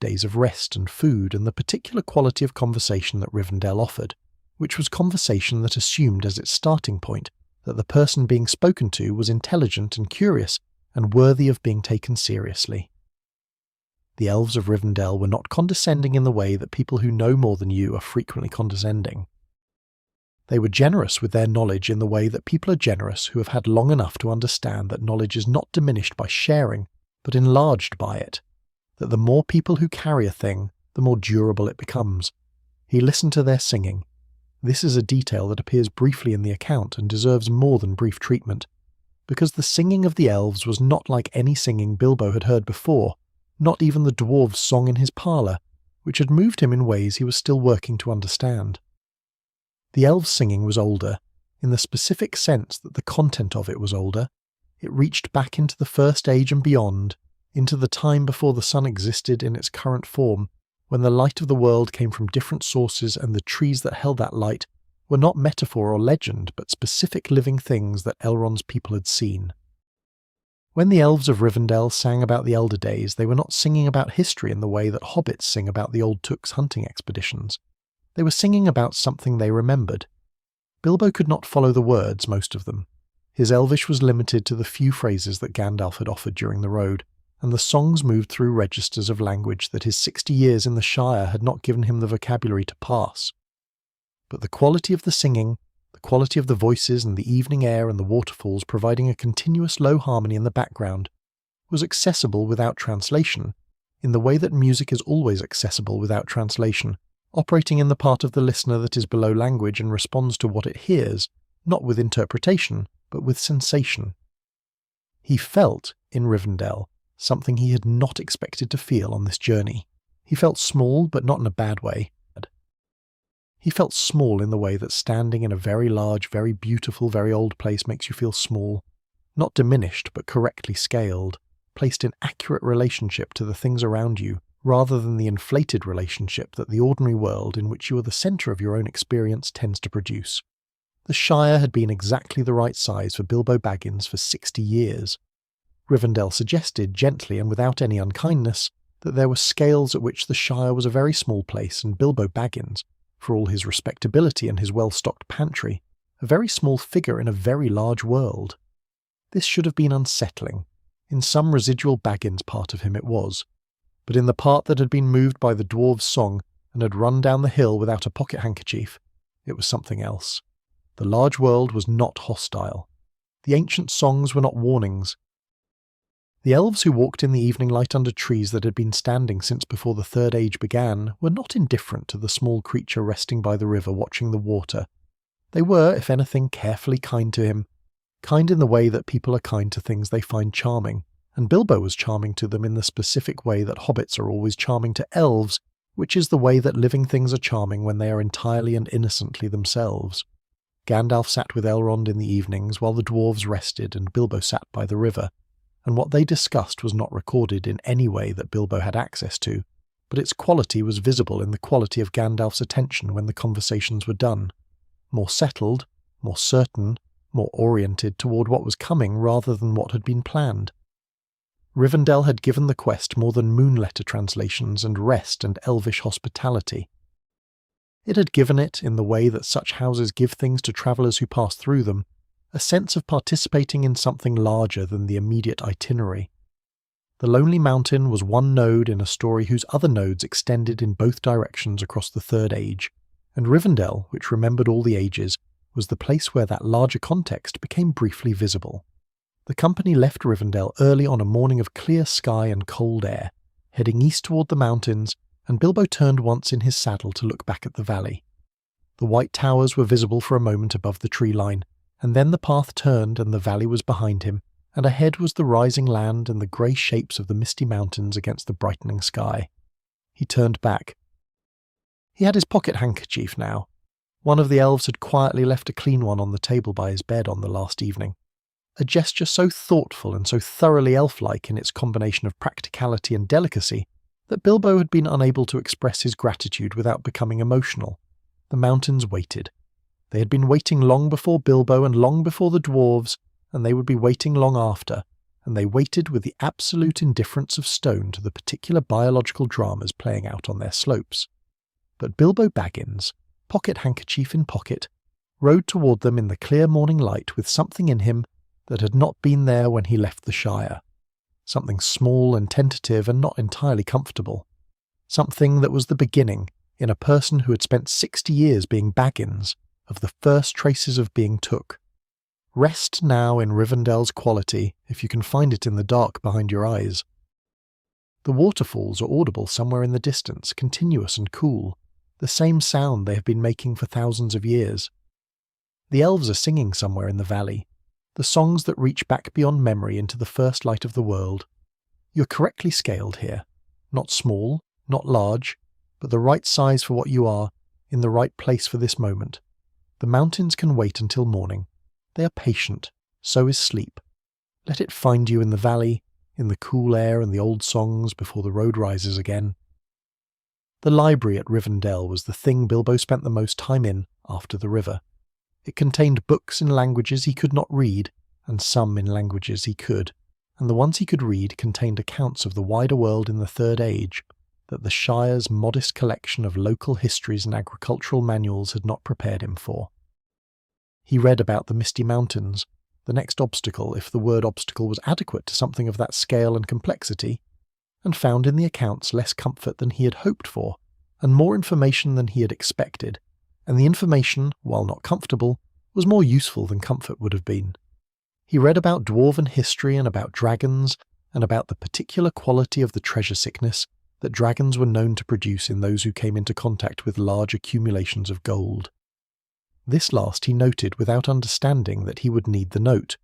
Days of rest and food and the particular quality of conversation that Rivendell offered, which was conversation that assumed as its starting point that the person being spoken to was intelligent and curious and worthy of being taken seriously. The elves of Rivendell were not condescending in the way that people who know more than you are frequently condescending. They were generous with their knowledge in the way that people are generous who have had long enough to understand that knowledge is not diminished by sharing, but enlarged by it, that the more people who carry a thing, the more durable it becomes. He listened to their singing. This is a detail that appears briefly in the account and deserves more than brief treatment, because the singing of the elves was not like any singing Bilbo had heard before, not even the dwarves' song in his parlour, which had moved him in ways he was still working to understand. The elves' singing was older, in the specific sense that the content of it was older. It reached back into the First Age and beyond, into the time before the sun existed in its current form, when the light of the world came from different sources and the trees that held that light were not metaphor or legend, but specific living things that Elrond's people had seen. When the elves of Rivendell sang about the elder days, they were not singing about history in the way that hobbits sing about the old Took's hunting expeditions. They were singing about something they remembered. Bilbo could not follow the words, most of them. His Elvish was limited to the few phrases that Gandalf had offered during the road, and the songs moved through registers of language that his 60 years in the Shire had not given him the vocabulary to pass. But the quality of the singing, the quality of the voices and the evening air and the waterfalls providing a continuous low harmony in the background, was accessible without translation, in the way that music is always accessible without translation, operating in the part of the listener that is below language and responds to what it hears, not with interpretation, but with sensation. He felt, in Rivendell, something he had not expected to feel on this journey. He felt small, but not in a bad way. He felt small in the way that standing in a very large, very beautiful, very old place makes you feel small, not diminished, but correctly scaled, placed in accurate relationship to the things around you, rather than the inflated relationship that the ordinary world in which you are the centre of your own experience tends to produce. The Shire had been exactly the right size for Bilbo Baggins for 60 years. Rivendell suggested, gently and without any unkindness, that there were scales at which the Shire was a very small place and Bilbo Baggins, for all his respectability and his well-stocked pantry, a very small figure in a very large world. This should have been unsettling. In some residual Baggins part of him it was, but in the part that had been moved by the dwarves' song and had run down the hill without a pocket handkerchief, it was something else. The large world was not hostile. The ancient songs were not warnings. The elves who walked in the evening light under trees that had been standing since before the Third Age began were not indifferent to the small creature resting by the river watching the water. They were, if anything, carefully kind to him, kind in the way that people are kind to things they find charming, and Bilbo was charming to them in the specific way that hobbits are always charming to elves, which is the way that living things are charming when they are entirely and innocently themselves. Gandalf sat with Elrond in the evenings while the dwarves rested and Bilbo sat by the river, and what they discussed was not recorded in any way that Bilbo had access to, but its quality was visible in the quality of Gandalf's attention when the conversations were done. More settled, more certain, more oriented toward what was coming rather than what had been planned. Rivendell had given the quest more than moon-letter translations and rest and elvish hospitality. It had given it, in the way that such houses give things to travellers who pass through them, a sense of participating in something larger than the immediate itinerary. The Lonely Mountain was one node in a story whose other nodes extended in both directions across the Third Age, and Rivendell, which remembered all the ages, was the place where that larger context became briefly visible. The company left Rivendell early on a morning of clear sky and cold air, heading east toward the mountains, and Bilbo turned once in his saddle to look back at the valley. The white towers were visible for a moment above the tree line, and then the path turned and the valley was behind him, and ahead was the rising land and the grey shapes of the misty mountains against the brightening sky. He turned back. He had his pocket handkerchief now. One of the elves had quietly left a clean one on the table by his bed on the last evening. A gesture so thoughtful and so thoroughly elf-like in its combination of practicality and delicacy that Bilbo had been unable to express his gratitude without becoming emotional. The mountains waited. They had been waiting long before Bilbo and long before the dwarves, and they would be waiting long after, and they waited with the absolute indifference of stone to the particular biological dramas playing out on their slopes. But Bilbo Baggins, pocket handkerchief in pocket, rode toward them in the clear morning light with something in him that had not been there when he left the Shire. Something small and tentative and not entirely comfortable. Something that was the beginning, in a person who had spent 60 years being Baggins, of the first traces of being Took. Rest now in Rivendell's quality, if you can find it in the dark behind your eyes. The waterfalls are audible somewhere in the distance, continuous and cool, the same sound they have been making for thousands of years. The elves are singing somewhere in the valley, the songs that reach back beyond memory into the first light of the world. You're correctly scaled here, not small, not large, but the right size for what you are, in the right place for this moment. The mountains can wait until morning. They are patient, so is sleep. Let it find you in the valley, in the cool air and the old songs before the road rises again. The library at Rivendell was the thing Bilbo spent the most time in after the river. It contained books in languages he could not read, and some in languages he could, and the ones he could read contained accounts of the wider world in the Third Age that the Shire's modest collection of local histories and agricultural manuals had not prepared him for. He read about the Misty Mountains, the next obstacle, if the word obstacle was adequate to something of that scale and complexity, and found in the accounts less comfort than he had hoped for, and more information than he had expected, and the information, while not comfortable, was more useful than comfort would have been. He read about dwarven history and about dragons, and about the particular quality of the treasure sickness that dragons were known to produce in those who came into contact with large accumulations of gold. This last he noted without understanding that he would need the note.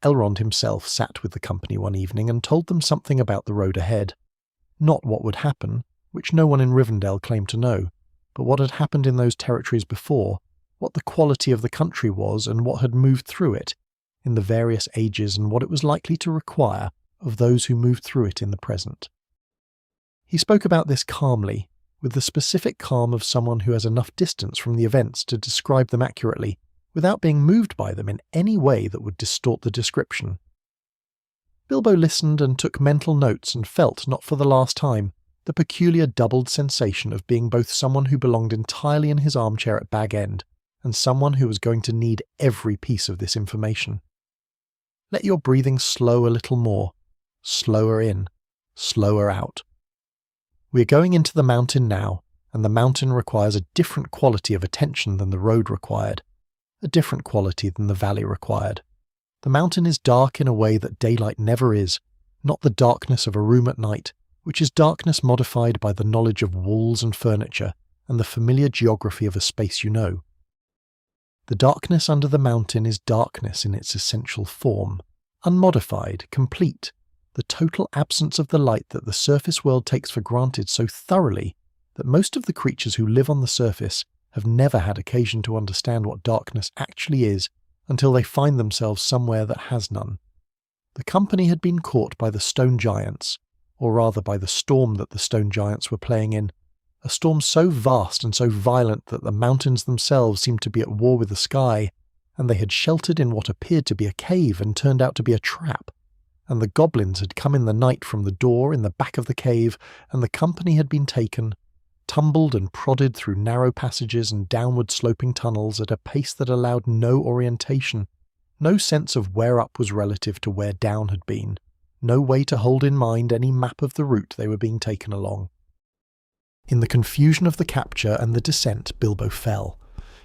Elrond himself sat with the company one evening and told them something about the road ahead. Not what would happen, which no one in Rivendell claimed to know, but what had happened in those territories before, what the quality of the country was and what had moved through it in the various ages and what it was likely to require of those who moved through it in the present. He spoke about this calmly, with the specific calm of someone who has enough distance from the events to describe them accurately, without being moved by them in any way that would distort the description. Bilbo listened and took mental notes and felt, not for the last time, the peculiar doubled sensation of being both someone who belonged entirely in his armchair at Bag End and someone who was going to need every piece of this information. Let your breathing slow a little more, slower in, slower out. We are going into the mountain now, and the mountain requires a different quality of attention than the road required, a different quality than the valley required. The mountain is dark in a way that daylight never is, not the darkness of a room at night, which is darkness modified by the knowledge of walls and furniture and the familiar geography of a space you know. The darkness under the mountain is darkness in its essential form, unmodified, complete, the total absence of the light that the surface world takes for granted so thoroughly that most of the creatures who live on the surface have never had occasion to understand what darkness actually is until they find themselves somewhere that has none. The company had been caught by the stone giants, or rather by the storm that the stone giants were playing in, a storm so vast and so violent that the mountains themselves seemed to be at war with the sky, and they had sheltered in what appeared to be a cave and turned out to be a trap, and the goblins had come in the night from the door in the back of the cave, and the company had been taken, tumbled and prodded through narrow passages and downward sloping tunnels at a pace that allowed no orientation, no sense of where up was relative to where down had been, no way to hold in mind any map of the route they were being taken along. In the confusion of the capture and the descent, Bilbo fell.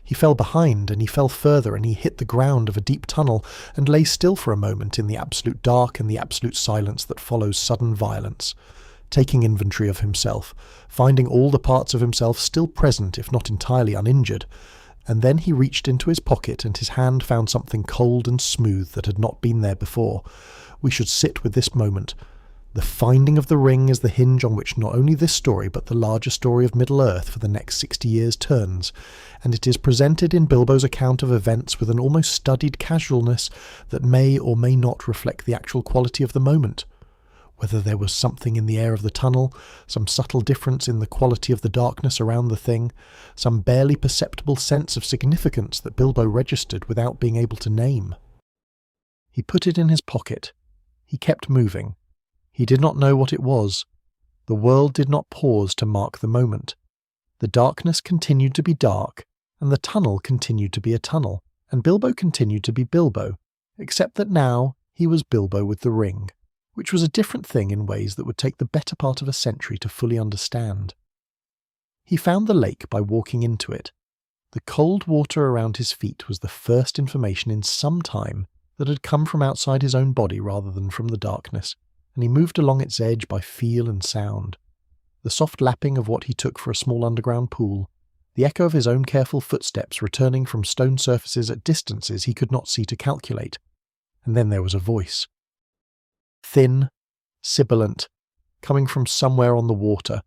He fell behind, and he fell further, and he hit the ground of a deep tunnel, and lay still for a moment in the absolute dark and the absolute silence that follows sudden violence, taking inventory of himself, finding all the parts of himself still present if not entirely uninjured, and then he reached into his pocket and his hand found something cold and smooth that had not been there before. We should sit with this moment. The finding of the ring is the hinge on which not only this story but the larger story of Middle-earth for the next 60 years turns, and it is presented in Bilbo's account of events with an almost studied casualness that may or may not reflect the actual quality of the moment. Whether there was something in the air of the tunnel, some subtle difference in the quality of the darkness around the thing, some barely perceptible sense of significance that Bilbo registered without being able to name. He put it in his pocket. He kept moving. He did not know what it was. The world did not pause to mark the moment. The darkness continued to be dark, and the tunnel continued to be a tunnel, and Bilbo continued to be Bilbo, except that now he was Bilbo with the ring, which was a different thing in ways that would take the better part of a century to fully understand. He found the lake by walking into it. The cold water around his feet was the first information in some time that had come from outside his own body rather than from the darkness, and he moved along its edge by feel and sound. The soft lapping of what he took for a small underground pool, the echo of his own careful footsteps returning from stone surfaces at distances he could not see to calculate. And then there was a voice. Thin, sibilant, coming from somewhere on the water,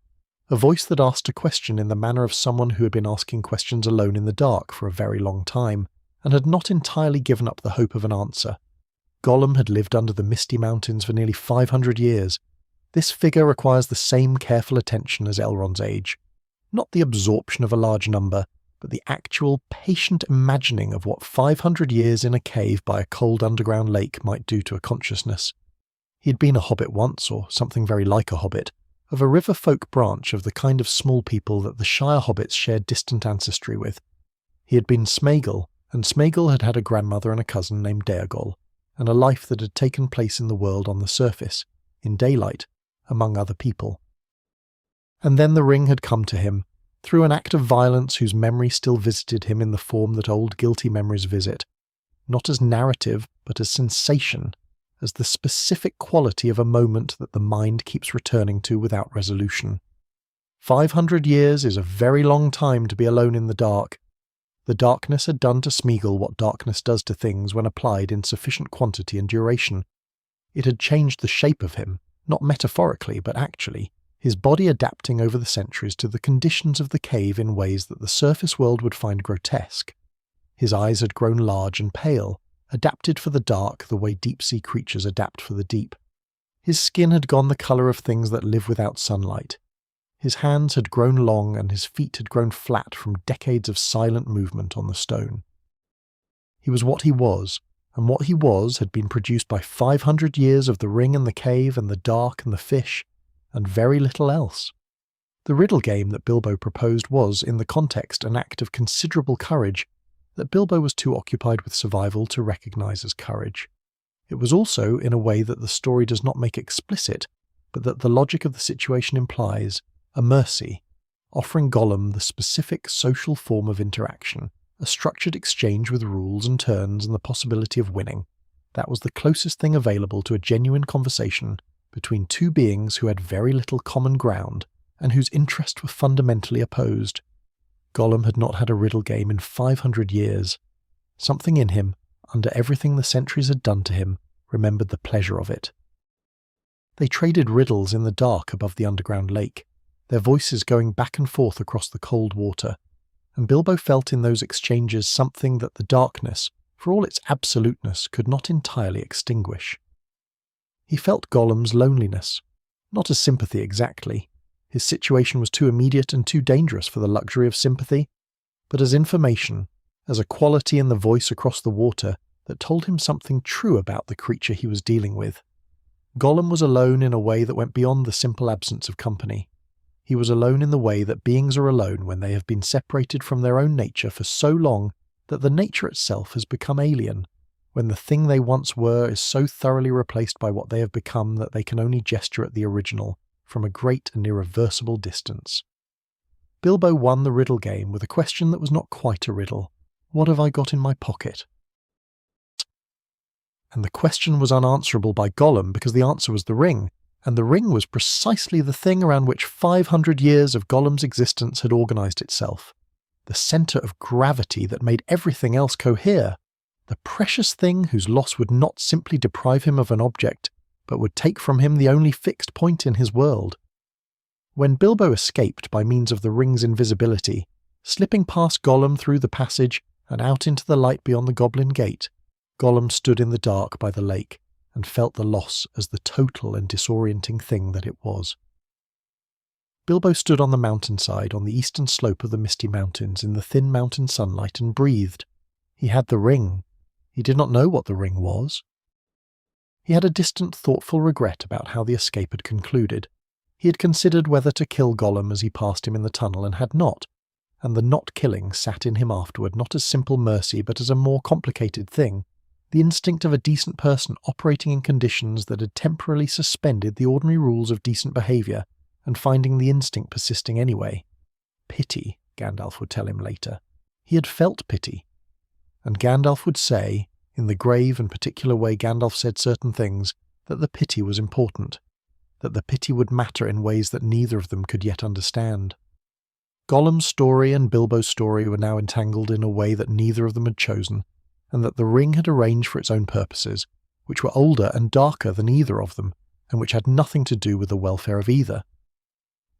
a voice that asked a question in the manner of someone who had been asking questions alone in the dark for a very long time, and had not entirely given up the hope of an answer. Gollum had lived under the Misty Mountains for nearly 500 years. This figure requires the same careful attention as Elrond's age. Not the absorption of a large number, but the actual patient imagining of what 500 years in a cave by a cold underground lake might do to a consciousness. He had been a hobbit once, or something very like a hobbit, of a river folk branch of the kind of small people that the Shire hobbits shared distant ancestry with. He had been Smeagol, and Smeagol had had a grandmother and a cousin named Deagol, and a life that had taken place in the world on the surface, in daylight, among other people. And then the ring had come to him, through an act of violence whose memory still visited him in the form that old guilty memories visit, not as narrative, but as sensation, as the specific quality of a moment that the mind keeps returning to without resolution. 500 years is a very long time to be alone in the dark. The darkness had done to Smeagol what darkness does to things when applied in sufficient quantity and duration. It had changed the shape of him, not metaphorically, but actually, his body adapting over the centuries to the conditions of the cave in ways that the surface world would find grotesque. His eyes had grown large and pale, adapted for the dark the way deep-sea creatures adapt for the deep. His skin had gone the colour of things that live without sunlight. His hands had grown long and his feet had grown flat from decades of silent movement on the stone. He was what he was, and what he was had been produced by 500 years of the ring and the cave and the dark and the fish, and very little else. The riddle game that Bilbo proposed was, in the context, an act of considerable courage that Bilbo was too occupied with survival to recognise as courage. It was also, in a way that the story does not make explicit, but that the logic of the situation implies, a mercy, offering Gollum the specific social form of interaction, a structured exchange with rules and turns and the possibility of winning. That was the closest thing available to a genuine conversation between two beings who had very little common ground and whose interests were fundamentally opposed. Gollum had not had a riddle game in 500 years. Something in him, under everything the centuries had done to him, remembered the pleasure of it. They traded riddles in the dark above the underground lake, their voices going back and forth across the cold water, and Bilbo felt in those exchanges something that the darkness, for all its absoluteness, could not entirely extinguish. He felt Gollum's loneliness, not as sympathy exactly. His situation was too immediate and too dangerous for the luxury of sympathy, but as information, as a quality in the voice across the water that told him something true about the creature he was dealing with. Gollum was alone in a way that went beyond the simple absence of company. He was alone in the way that beings are alone when they have been separated from their own nature for so long that the nature itself has become alien, when the thing they once were is so thoroughly replaced by what they have become that they can only gesture at the original from a great and irreversible distance. Bilbo won the riddle game with a question that was not quite a riddle. What have I got in my pocket? And the question was unanswerable by Gollum because the answer was the ring, and the ring was precisely the thing around which 500 years of Gollum's existence had organised itself. The centre of gravity that made everything else cohere. The precious thing whose loss would not simply deprive him of an object, but would take from him the only fixed point in his world. When Bilbo escaped by means of the ring's invisibility, slipping past Gollum through the passage and out into the light beyond the Goblin Gate, Gollum stood in the dark by the lake and felt the loss as the total and disorienting thing that it was. Bilbo stood on the mountainside on the eastern slope of the Misty Mountains in the thin mountain sunlight and breathed. He had the ring. He did not know what the ring was. He had a distant, thoughtful regret about how the escape had concluded. He had considered whether to kill Gollum as he passed him in the tunnel and had not, and the not killing sat in him afterward not as simple mercy but as a more complicated thing, the instinct of a decent person operating in conditions that had temporarily suspended the ordinary rules of decent behaviour and finding the instinct persisting anyway. Pity, Gandalf would tell him later. He had felt pity. And Gandalf would say, in the grave and particular way Gandalf said certain things, that the pity was important, that the pity would matter in ways that neither of them could yet understand. Gollum's story and Bilbo's story were now entangled in a way that neither of them had chosen, and that the ring had arranged for its own purposes, which were older and darker than either of them, and which had nothing to do with the welfare of either.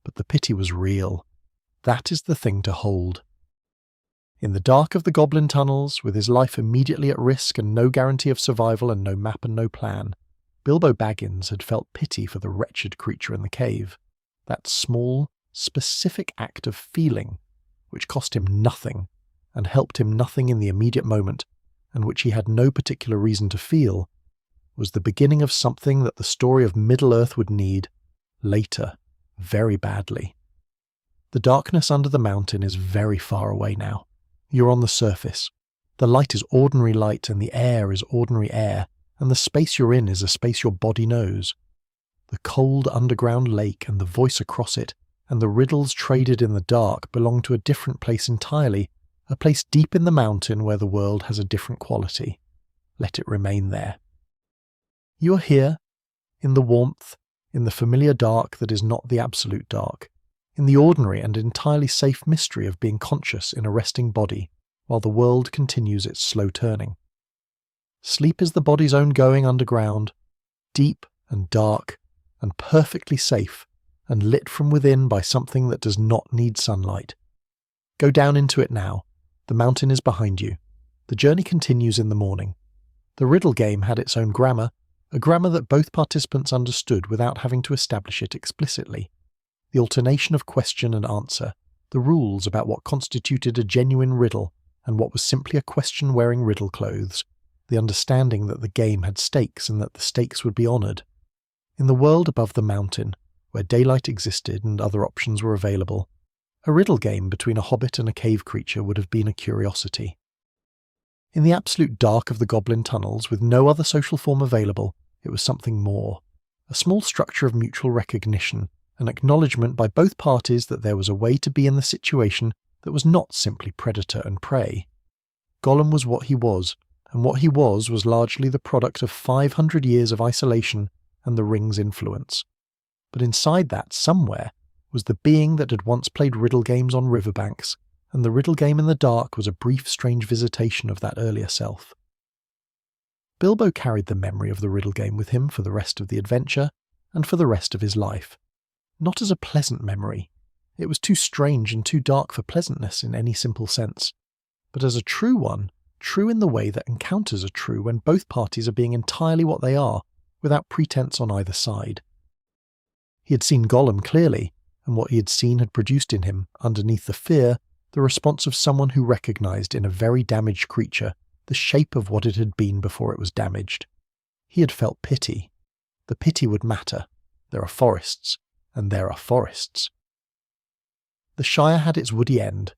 But the pity was real. That is the thing to hold. In the dark of the goblin tunnels, with his life immediately at risk and no guarantee of survival and no map and no plan, Bilbo Baggins had felt pity for the wretched creature in the cave. That small, specific act of feeling, which cost him nothing and helped him nothing in the immediate moment, and which he had no particular reason to feel, was the beginning of something that the story of Middle-earth would need, later, very badly. The darkness under the mountain is very far away now. You're on the surface. The light is ordinary light and the air is ordinary air, and the space you're in is a space your body knows. The cold underground lake and the voice across it, and the riddles traded in the dark belong to a different place entirely, a place deep in the mountain where the world has a different quality. Let it remain there. You are here, in the warmth, in the familiar dark that is not the absolute dark, in the ordinary and entirely safe mystery of being conscious in a resting body, while the world continues its slow turning. Sleep is the body's own going underground, deep and dark, and perfectly safe, and lit from within by something that does not need sunlight. Go down into it now. The mountain is behind you. The journey continues in the morning. The riddle game had its own grammar, a grammar that both participants understood without having to establish it explicitly. The alternation of question and answer, the rules about what constituted a genuine riddle and what was simply a question wearing riddle clothes, the understanding that the game had stakes and that the stakes would be honoured. In the world above the mountain, where daylight existed and other options were available, a riddle game between a hobbit and a cave creature would have been a curiosity. In the absolute dark of the goblin tunnels, with no other social form available, it was something more. A small structure of mutual recognition, an acknowledgement by both parties that there was a way to be in the situation that was not simply predator and prey. Gollum was what he was, and what he was largely the product of 500 years of isolation and the ring's influence. But inside that, somewhere, was the being that had once played riddle games on riverbanks, and the riddle game in the dark was a brief, strange visitation of that earlier self. Bilbo carried the memory of the riddle game with him for the rest of the adventure, and for the rest of his life. Not as a pleasant memory. It was too strange and too dark for pleasantness in any simple sense. But as a true one, true in the way that encounters are true when both parties are being entirely what they are, without pretense on either side. He had seen Gollum clearly, and what he had seen had produced in him, underneath the fear, the response of someone who recognised in a very damaged creature the shape of what it had been before it was damaged. He had felt pity. The pity would matter. There are forests, and there are forests. The Shire had its woody end,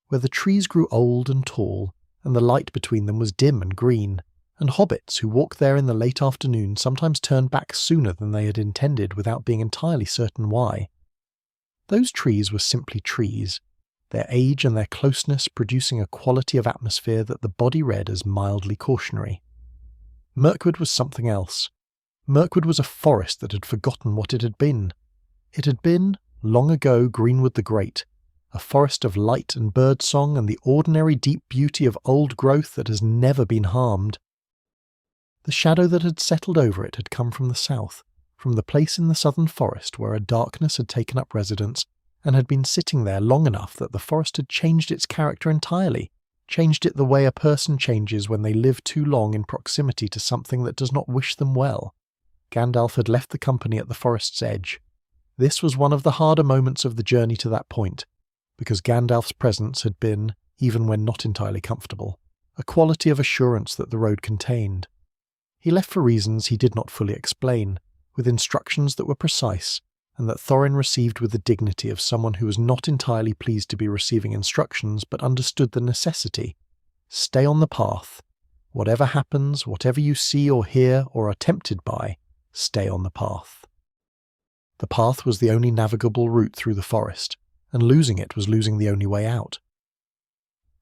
where the trees grew old and tall, and the light between them was dim and green, and hobbits who walked there in the late afternoon sometimes turned back sooner than they had intended without being entirely certain why. Those trees were simply trees, their age and their closeness producing a quality of atmosphere that the body read as mildly cautionary. Mirkwood was something else. Mirkwood was a forest that had forgotten what it had been. It had been, long ago, Greenwood the Great, a forest of light and birdsong and the ordinary deep beauty of old growth that has never been harmed. The shadow that had settled over it had come from the south, from the place in the southern forest where a darkness had taken up residence and had been sitting there long enough that the forest had changed its character entirely, changed it the way a person changes when they live too long in proximity to something that does not wish them well. Gandalf had left the company at the forest's edge. This was one of the harder moments of the journey to that point, because Gandalf's presence had been, even when not entirely comfortable, a quality of assurance that the road contained. He left for reasons he did not fully explain, with instructions that were precise, and that Thorin received with the dignity of someone who was not entirely pleased to be receiving instructions but understood the necessity. Stay on the path. Whatever happens, whatever you see or hear or are tempted by, stay on the path. The path was the only navigable route through the forest, and losing it was losing the only way out.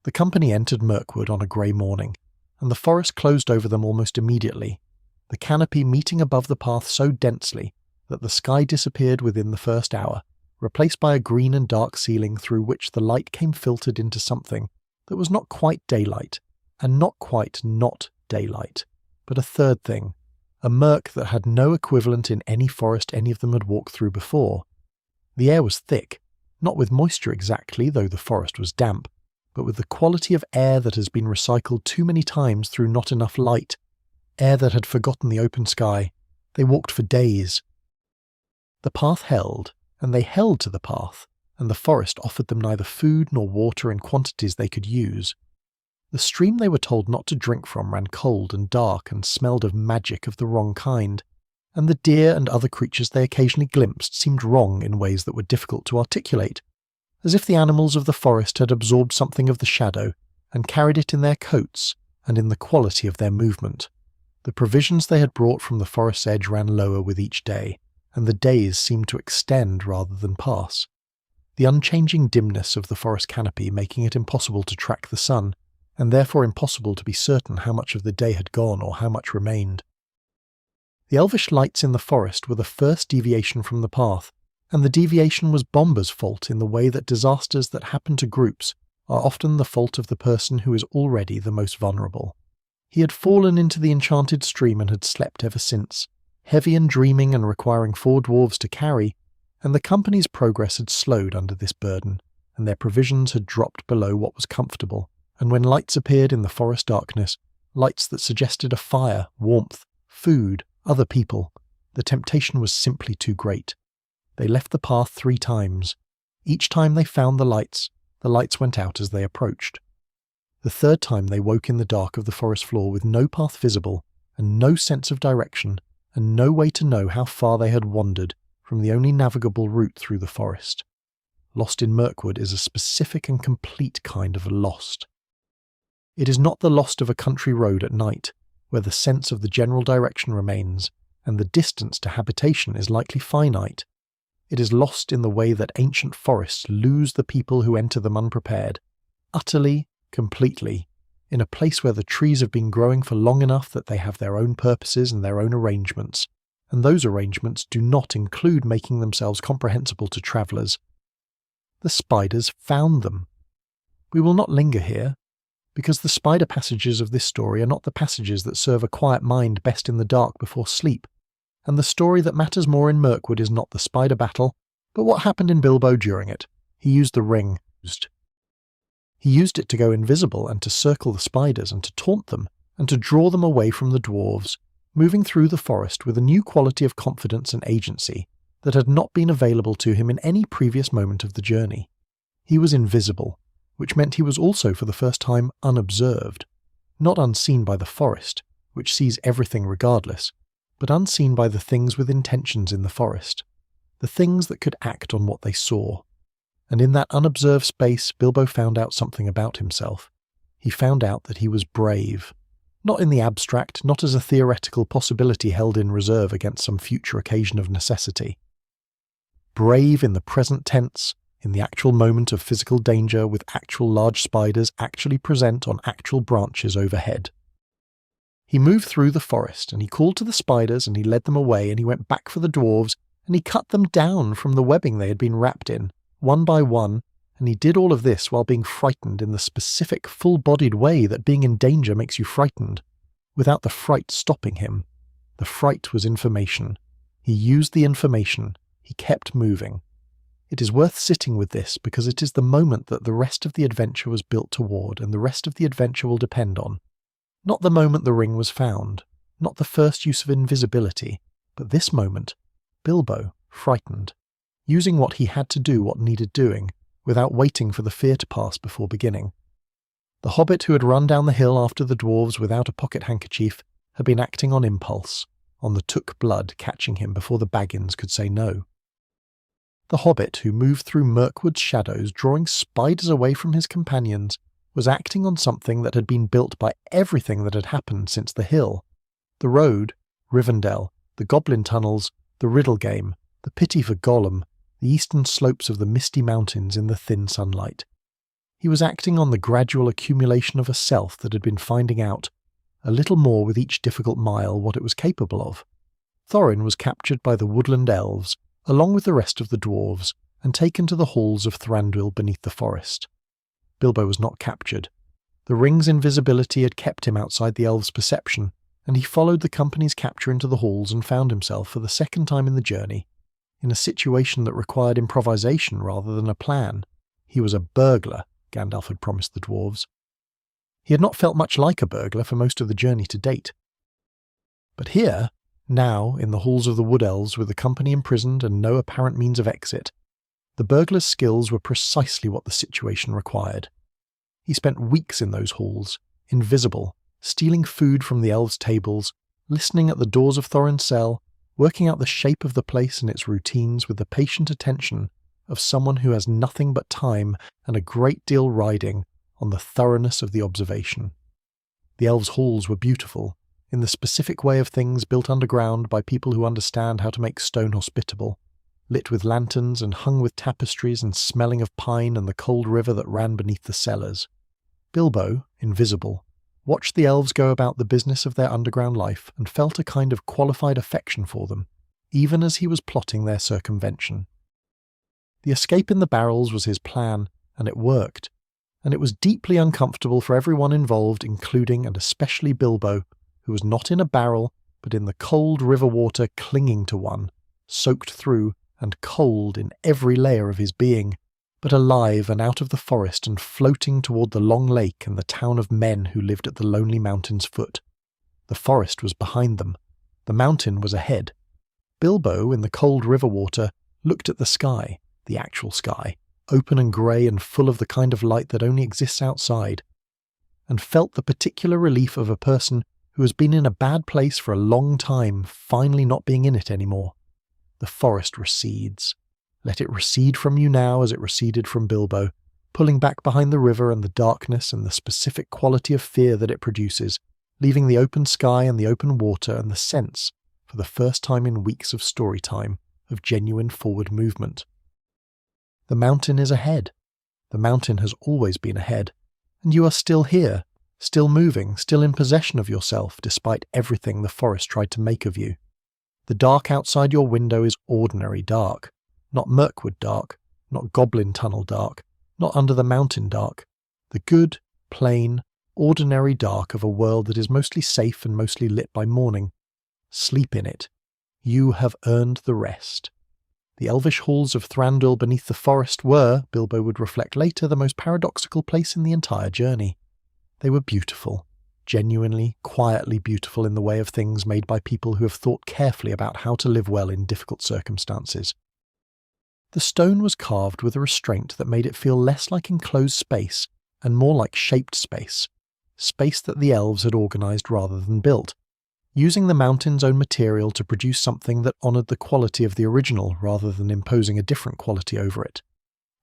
The company entered Mirkwood on a grey morning, and the forest closed over them almost immediately, the canopy meeting above the path so densely that the sky disappeared within the first hour, replaced by a green and dark ceiling through which the light came filtered into something that was not quite daylight, and not quite not daylight, but a third thing, a murk that had no equivalent in any forest any of them had walked through before. The air was thick, not with moisture exactly, though the forest was damp, but with the quality of air that has been recycled too many times through not enough light, air that had forgotten the open sky. They walked for days. The path held, and they held to the path, and the forest offered them neither food nor water in quantities they could use. The stream they were told not to drink from ran cold and dark and smelled of magic of the wrong kind, and the deer and other creatures they occasionally glimpsed seemed wrong in ways that were difficult to articulate, as if the animals of the forest had absorbed something of the shadow and carried it in their coats and in the quality of their movement. The provisions they had brought from the forest's edge ran lower with each day, and the days seemed to extend rather than pass, the unchanging dimness of the forest canopy making it impossible to track the sun, and therefore impossible to be certain how much of the day had gone or how much remained. The elvish lights in the forest were the first deviation from the path, and the deviation was Bomber's fault in the way that disasters that happen to groups are often the fault of the person who is already the most vulnerable. He had fallen into the enchanted stream and had slept ever since, heavy and dreaming and requiring 4 dwarves to carry, and the company's progress had slowed under this burden, and their provisions had dropped below what was comfortable, and when lights appeared in the forest darkness, lights that suggested a fire, warmth, food, other people, the temptation was simply too great. They left the path 3 times. Each time they found the lights went out as they approached. The 3rd time they woke in the dark of the forest floor with no path visible, and no sense of direction, and no way to know how far they had wandered from the only navigable route through the forest. Lost in Mirkwood is a specific and complete kind of lost. It is not the lost of a country road at night, where the sense of the general direction remains, and the distance to habitation is likely finite. It is lost in the way that ancient forests lose the people who enter them unprepared, utterly, completely, in a place where the trees have been growing for long enough that they have their own purposes and their own arrangements, and those arrangements do not include making themselves comprehensible to travellers. The spiders found them. We will not linger here, because the spider passages of this story are not the passages that serve a quiet mind best in the dark before sleep, and the story that matters more in Mirkwood is not the spider battle, but what happened in Bilbo during it. He used the ring. He used it to go invisible and to circle the spiders and to taunt them and to draw them away from the dwarves, moving through the forest with a new quality of confidence and agency that had not been available to him in any previous moment of the journey. He was invisible, which meant he was also for the first time unobserved, not unseen by the forest, which sees everything regardless, but unseen by the things with intentions in the forest, the things that could act on what they saw. And in that unobserved space, Bilbo found out something about himself. He found out that he was brave. Not in the abstract, not as a theoretical possibility held in reserve against some future occasion of necessity. Brave in the present tense, in the actual moment of physical danger with actual large spiders actually present on actual branches overhead. He moved through the forest, and he called to the spiders, and he led them away, and he went back for the dwarves, and he cut them down from the webbing they had been wrapped in, one by one, and he did all of this while being frightened in the specific full-bodied way that being in danger makes you frightened, without the fright stopping him. The fright was information. He used the information. He kept moving. It is worth sitting with this because it is the moment that the rest of the adventure was built toward and the rest of the adventure will depend on. Not the moment the ring was found, not the first use of invisibility, but this moment, Bilbo, frightened, using what he had to do what needed doing, without waiting for the fear to pass before beginning. The hobbit who had run down the hill after the dwarves without a pocket handkerchief had been acting on impulse, on the took blood catching him before the Baggins could say no. The hobbit who moved through Mirkwood's shadows drawing spiders away from his companions was acting on something that had been built by everything that had happened since the hill. The road, Rivendell, the goblin tunnels, the riddle game, the pity for Gollum, the eastern slopes of the misty mountains in the thin sunlight. He was acting on the gradual accumulation of a self that had been finding out, a little more with each difficult mile, what it was capable of. Thorin was captured by the woodland elves, along with the rest of the dwarves, and taken to the halls of Thranduil beneath the forest. Bilbo was not captured. The ring's invisibility had kept him outside the elves' perception, and he followed the company's capture into the halls and found himself, for the second time in the journey, in a situation that required improvisation rather than a plan. He was a burglar, Gandalf had promised the dwarves. He had not felt much like a burglar for most of the journey to date. But here, now, in the halls of the Wood Elves with the company imprisoned and no apparent means of exit, the burglar's skills were precisely what the situation required. He spent weeks in those halls, invisible, stealing food from the elves' tables, listening at the doors of Thorin's cell, working out the shape of the place and its routines with the patient attention of someone who has nothing but time and a great deal riding on the thoroughness of the observation. The elves' halls were beautiful, in the specific way of things built underground by people who understand how to make stone hospitable, lit with lanterns and hung with tapestries and smelling of pine and the cold river that ran beneath the cellars. Bilbo, invisible, watched the elves go about the business of their underground life and felt a kind of qualified affection for them, even as he was plotting their circumvention. The escape in the barrels was his plan, and it worked, and it was deeply uncomfortable for everyone involved, including and especially Bilbo, who was not in a barrel, but in the cold river water clinging to one, soaked through and cold in every layer of his being, but alive and out of the forest and floating toward the long lake and the town of men who lived at the lonely mountain's foot. The forest was behind them. The mountain was ahead. Bilbo, in the cold river water, looked at the sky, the actual sky, open and grey and full of the kind of light that only exists outside, and felt the particular relief of a person who has been in a bad place for a long time finally not being in it anymore. The forest recedes. Let it recede from you now as it receded from Bilbo, pulling back behind the river and the darkness and the specific quality of fear that it produces, leaving the open sky and the open water and the sense, for the first time in weeks of story time, of genuine forward movement. The mountain is ahead. The mountain has always been ahead, and you are still here, still moving, still in possession of yourself despite everything the forest tried to make of you. The dark outside your window is ordinary dark, not Mirkwood dark, not Goblin Tunnel dark, not Under the Mountain dark, the good, plain, ordinary dark of a world that is mostly safe and mostly lit by morning. Sleep in it. You have earned the rest. The elvish halls of Thranduil beneath the forest were, Bilbo would reflect later, the most paradoxical place in the entire journey. They were beautiful, genuinely, quietly beautiful in the way of things made by people who have thought carefully about how to live well in difficult circumstances. The stone was carved with a restraint that made it feel less like enclosed space and more like shaped space that the elves had organised rather than built, using the mountain's own material to produce something that honoured the quality of the original rather than imposing a different quality over it.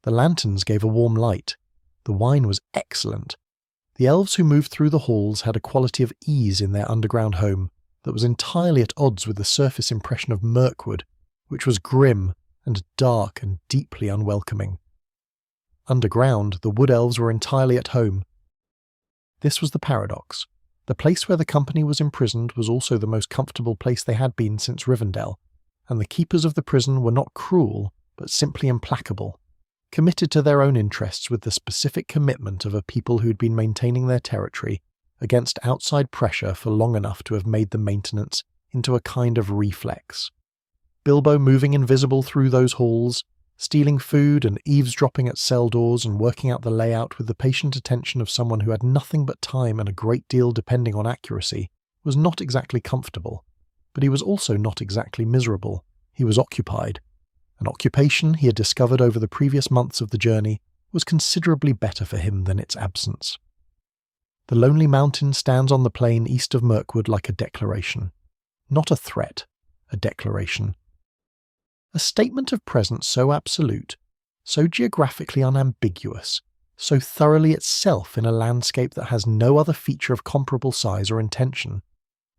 The lanterns gave a warm light. The wine was excellent. The elves who moved through the halls had a quality of ease in their underground home that was entirely at odds with the surface impression of Mirkwood, which was grim and dark and deeply unwelcoming. Underground, the Wood Elves were entirely at home. This was the paradox. The place where the company was imprisoned was also the most comfortable place they had been since Rivendell, and the keepers of the prison were not cruel, but simply implacable, committed to their own interests with the specific commitment of a people who'd been maintaining their territory against outside pressure for long enough to have made the maintenance into a kind of reflex. Bilbo moving invisible through those halls, stealing food and eavesdropping at cell doors and working out the layout with the patient attention of someone who had nothing but time and a great deal depending on accuracy, was not exactly comfortable, but he was also not exactly miserable. He was occupied. An occupation he had discovered over the previous months of the journey was considerably better for him than its absence. The lonely mountain stands on the plain east of Mirkwood like a declaration. Not a threat, a declaration. A statement of presence so absolute, so geographically unambiguous, so thoroughly itself in a landscape that has no other feature of comparable size or intention,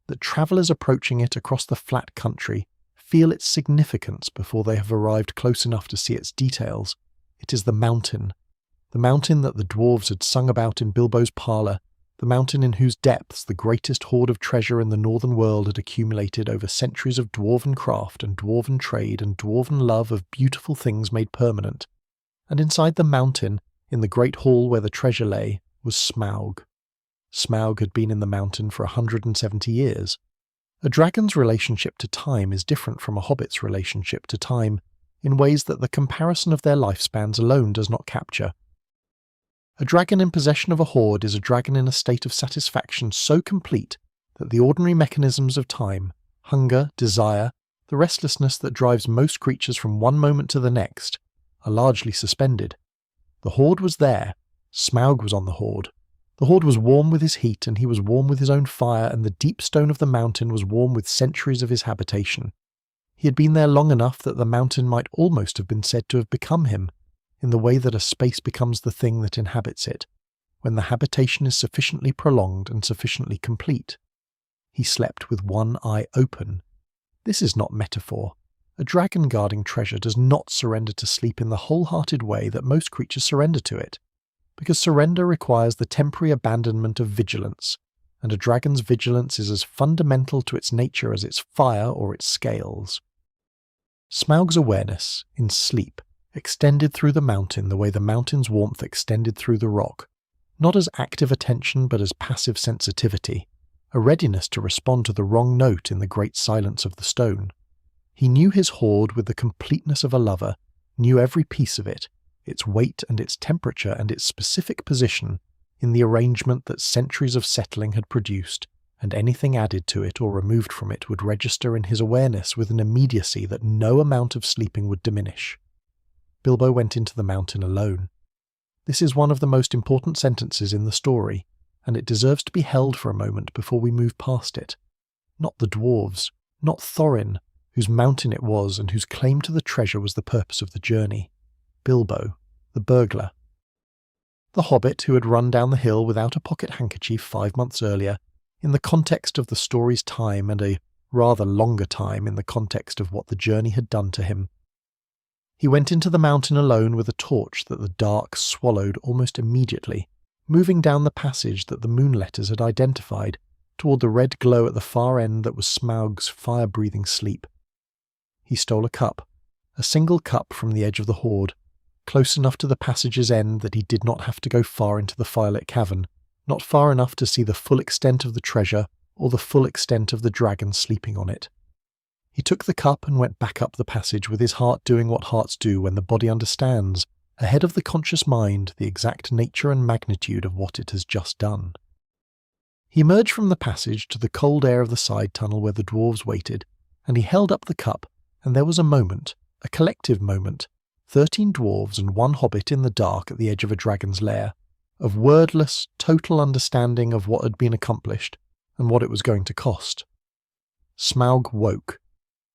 that travellers approaching it across the flat country feel its significance before they have arrived close enough to see its details. It is the mountain that the dwarves had sung about in Bilbo's parlour, the mountain in whose depths the greatest hoard of treasure in the northern world had accumulated over centuries of dwarven craft and dwarven trade and dwarven love of beautiful things made permanent. And inside the mountain, in the great hall where the treasure lay, was Smaug. Smaug had been in the mountain for 170 years. A dragon's relationship to time is different from a hobbit's relationship to time, in ways that the comparison of their lifespans alone does not capture. A dragon in possession of a hoard is a dragon in a state of satisfaction so complete that the ordinary mechanisms of time, hunger, desire, the restlessness that drives most creatures from one moment to the next, are largely suspended. The hoard was there. Smaug was on the hoard. The hoard was warm with his heat, and he was warm with his own fire, and the deep stone of the mountain was warm with centuries of his habitation. He had been there long enough that the mountain might almost have been said to have become him, in the way that a space becomes the thing that inhabits it, when the habitation is sufficiently prolonged and sufficiently complete. He slept with one eye open. This is not metaphor. A dragon guarding treasure does not surrender to sleep in the wholehearted way that most creatures surrender to it, because surrender requires the temporary abandonment of vigilance, and a dragon's vigilance is as fundamental to its nature as its fire or its scales. Smaug's awareness, in sleep, extended through the mountain the way the mountain's warmth extended through the rock, not as active attention but as passive sensitivity, a readiness to respond to the wrong note in the great silence of the stone. He knew his hoard with the completeness of a lover, knew every piece of it, its weight and its temperature and its specific position, in the arrangement that centuries of settling had produced, and anything added to it or removed from it would register in his awareness with an immediacy that no amount of sleeping would diminish. Bilbo went into the mountain alone. This is one of the most important sentences in the story, and it deserves to be held for a moment before we move past it. Not the dwarves, not Thorin, whose mountain it was and whose claim to the treasure was the purpose of the journey. Bilbo, the burglar. The hobbit who had run down the hill without a pocket handkerchief 5 months earlier, in the context of the story's time and a rather longer time in the context of what the journey had done to him. He went into the mountain alone with a torch that the dark swallowed almost immediately, moving down the passage that the moon letters had identified, toward the red glow at the far end that was Smaug's fire-breathing sleep. He stole a cup, a single cup from the edge of the hoard, close enough to the passage's end that he did not have to go far into the firelit cavern, not far enough to see the full extent of the treasure or the full extent of the dragon sleeping on it. He took the cup and went back up the passage with his heart doing what hearts do when the body understands, ahead of the conscious mind, the exact nature and magnitude of what it has just done. He emerged from the passage to the cold air of the side tunnel where the dwarves waited, and he held up the cup, and there was a moment, a collective moment, 13 dwarves and 1 hobbit in the dark at the edge of a dragon's lair, of wordless, total understanding of what had been accomplished and what it was going to cost. Smaug woke.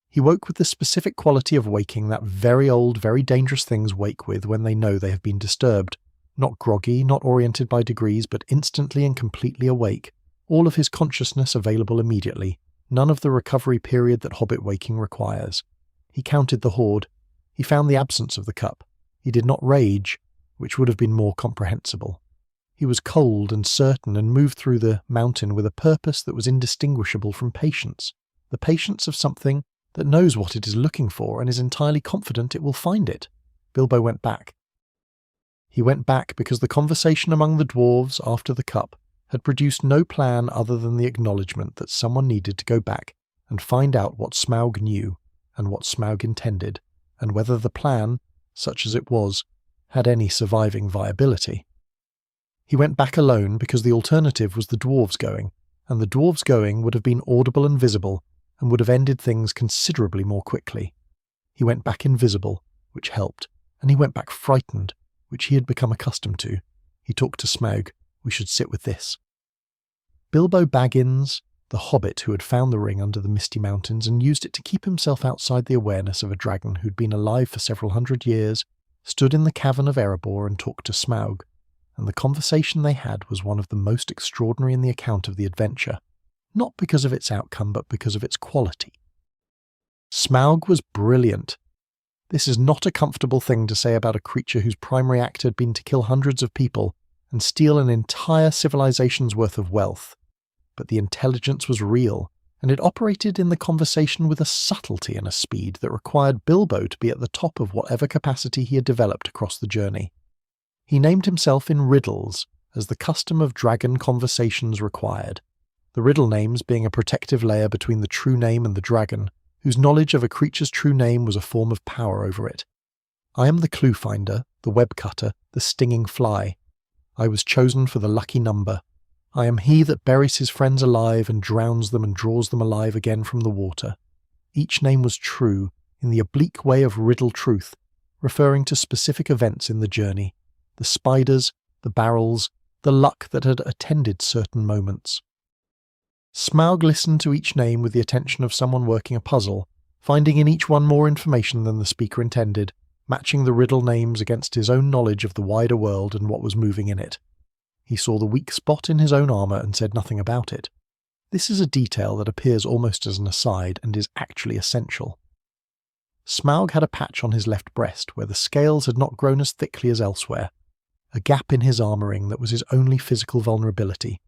He woke with the specific quality of waking that very old, very dangerous things wake with when they know they have been disturbed, not groggy, not oriented by degrees, but instantly and completely awake, all of his consciousness available immediately, none of the recovery period that hobbit waking requires. He counted the hoard. He found the absence of the cup. He did not rage, which would have been more comprehensible. He was cold and certain and moved through the mountain with a purpose that was indistinguishable from patience, the patience of something that knows what it is looking for and is entirely confident it will find it. Bilbo went back. He went back because the conversation among the dwarves after the cup had produced no plan other than the acknowledgement that someone needed to go back and find out what Smaug knew and what Smaug intended, and whether the plan, such as it was, had any surviving viability. He went back alone because the alternative was the dwarves going, and the dwarves going would have been audible and visible, and would have ended things considerably more quickly. He went back invisible, which helped, and he went back frightened, which he had become accustomed to. He talked to Smaug. We should sit with this. Bilbo Baggins, the hobbit who had found the ring under the misty mountains and used it to keep himself outside the awareness of a dragon who'd been alive for several hundred years, stood in the cavern of Erebor and talked to Smaug, and the conversation they had was one of the most extraordinary in the account of the adventure, not because of its outcome but because of its quality. Smaug was brilliant. This is not a comfortable thing to say about a creature whose primary act had been to kill hundreds of people and steal an entire civilization's worth of wealth. But the intelligence was real, and it operated in the conversation with a subtlety and a speed that required Bilbo to be at the top of whatever capacity he had developed across the journey. He named himself in riddles, as the custom of dragon conversations required, the riddle names being a protective layer between the true name and the dragon, whose knowledge of a creature's true name was a form of power over it. I am the clue finder, the web cutter, the stinging fly. I was chosen for the lucky number. I am he that buries his friends alive and drowns them and draws them alive again from the water. Each name was true, in the oblique way of riddle truth, referring to specific events in the journey, the spiders, the barrels, the luck that had attended certain moments. Smaug listened to each name with the attention of someone working a puzzle, finding in each one more information than the speaker intended, matching the riddle names against his own knowledge of the wider world and what was moving in it. He saw the weak spot in his own armour and said nothing about it. This is a detail that appears almost as an aside and is actually essential. Smaug had a patch on his left breast where the scales had not grown as thickly as elsewhere, a gap in his armouring that was his only physical vulnerability.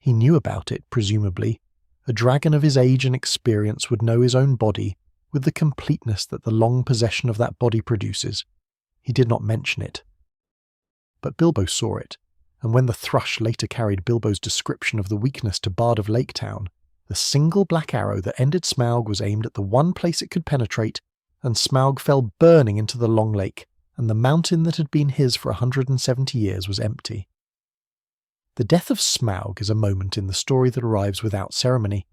He knew about it, presumably. A dragon of his age and experience would know his own body with the completeness that the long possession of that body produces. He did not mention it. But Bilbo saw it, and when the thrush later carried Bilbo's description of the weakness to Bard of Laketown, the single black arrow that ended Smaug was aimed at the one place it could penetrate, and Smaug fell burning into the long lake, and the mountain that had been his for 170 years was empty. The death of Smaug is a moment in the story that arrives without ceremony,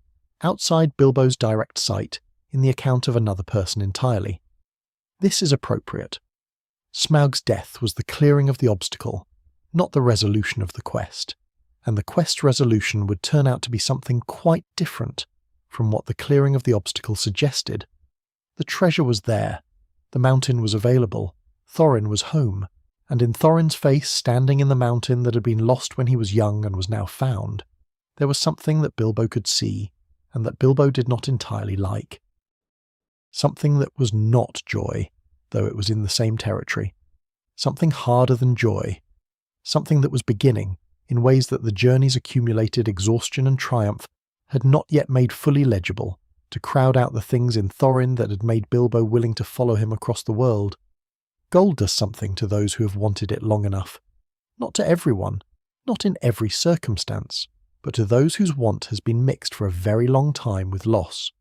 outside Bilbo's direct sight, in the account of another person entirely. This is appropriate. Smaug's death was the clearing of the obstacle, not the resolution of the quest, and the quest's resolution would turn out to be something quite different from what the clearing of the obstacle suggested. The treasure was there, the mountain was available, Thorin was home, and in Thorin's face standing in the mountain that had been lost when he was young and was now found, there was something that Bilbo could see, and that Bilbo did not entirely like. Something that was not joy, though it was in the same territory. Something harder than joy. Something that was beginning, in ways that the journey's accumulated exhaustion and triumph had not yet made fully legible, to crowd out the things in Thorin that had made Bilbo willing to follow him across the world. Gold does something to those who have wanted it long enough. Not to everyone, not in every circumstance, but to those whose want has been mixed for a very long time with loss.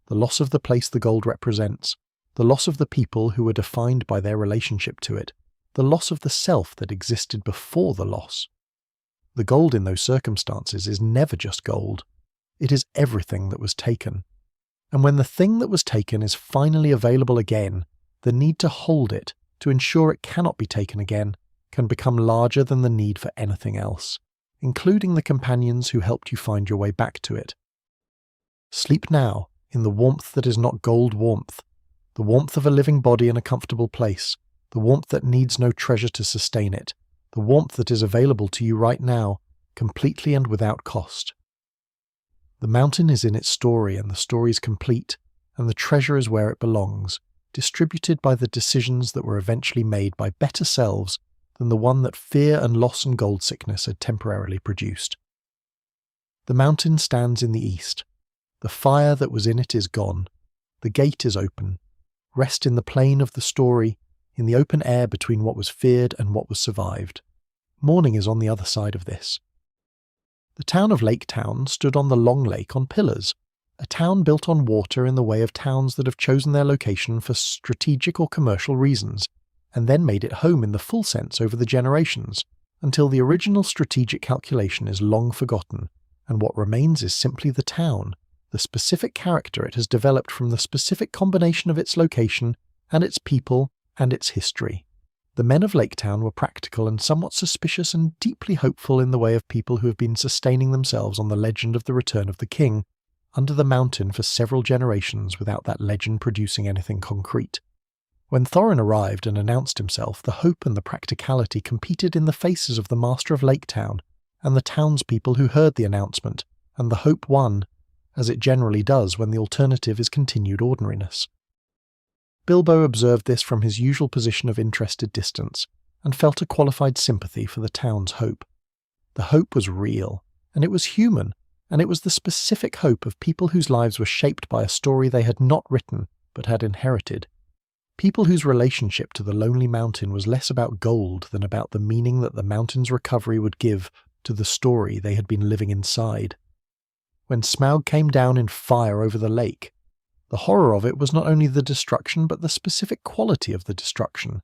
The loss of the place the gold represents, the loss of the people who were defined by their relationship to it, the loss of the self that existed before the loss. The gold in those circumstances is never just gold. It is everything that was taken. And when the thing that was taken is finally available again, the need to hold it, to ensure it cannot be taken again, can become larger than the need for anything else, including the companions who helped you find your way back to it. Sleep now, in the warmth that is not gold warmth, the warmth of a living body in a comfortable place, the warmth that needs no treasure to sustain it, the warmth that is available to you right now, completely and without cost. The mountain is in its story, and the story is complete, and the treasure is where it belongs, distributed by the decisions that were eventually made by better selves than the one that fear and loss and gold sickness had temporarily produced. The mountain stands in the east. The fire that was in it is gone. The gate is open. Rest in the plain of the story, in the open air between what was feared and what was survived. Morning is on the other side of this. The town of Laketown stood on the Long Lake on pillars, a town built on water in the way of towns that have chosen their location for strategic or commercial reasons, and then made it home in the full sense over the generations, until the original strategic calculation is long forgotten, and what remains is simply the town, the specific character it has developed from the specific combination of its location and its people and its history. The men of Laketown were practical and somewhat suspicious and deeply hopeful in the way of people who have been sustaining themselves on the legend of the return of the king, under the mountain for several generations without that legend producing anything concrete. When Thorin arrived and announced himself, the hope and the practicality competed in the faces of the Master of Laketown and the townspeople who heard the announcement, and the hope won, as it generally does when the alternative is continued ordinariness. Bilbo observed this from his usual position of interested distance, and felt a qualified sympathy for the town's hope. The hope was real, and it was human, and it was the specific hope of people whose lives were shaped by a story they had not written, but had inherited. People whose relationship to the lonely mountain was less about gold than about the meaning that the mountain's recovery would give to the story they had been living inside. When Smaug came down in fire over the lake, the horror of it was not only the destruction but the specific quality of the destruction,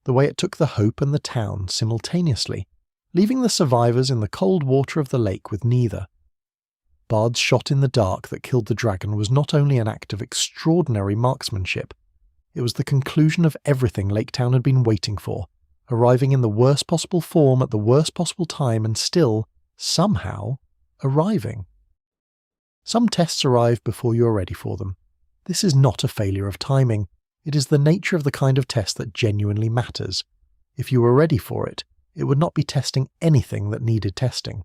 the way it took the hope and the town simultaneously, leaving the survivors in the cold water of the lake with neither. Bard's shot in the dark that killed the dragon was not only an act of extraordinary marksmanship, it was the conclusion of everything Lake Town had been waiting for, arriving in the worst possible form at the worst possible time and still, somehow, arriving. Some tests arrive before you are ready for them. This is not a failure of timing. It is the nature of the kind of test that genuinely matters. If you were ready for it, it would not be testing anything that needed testing.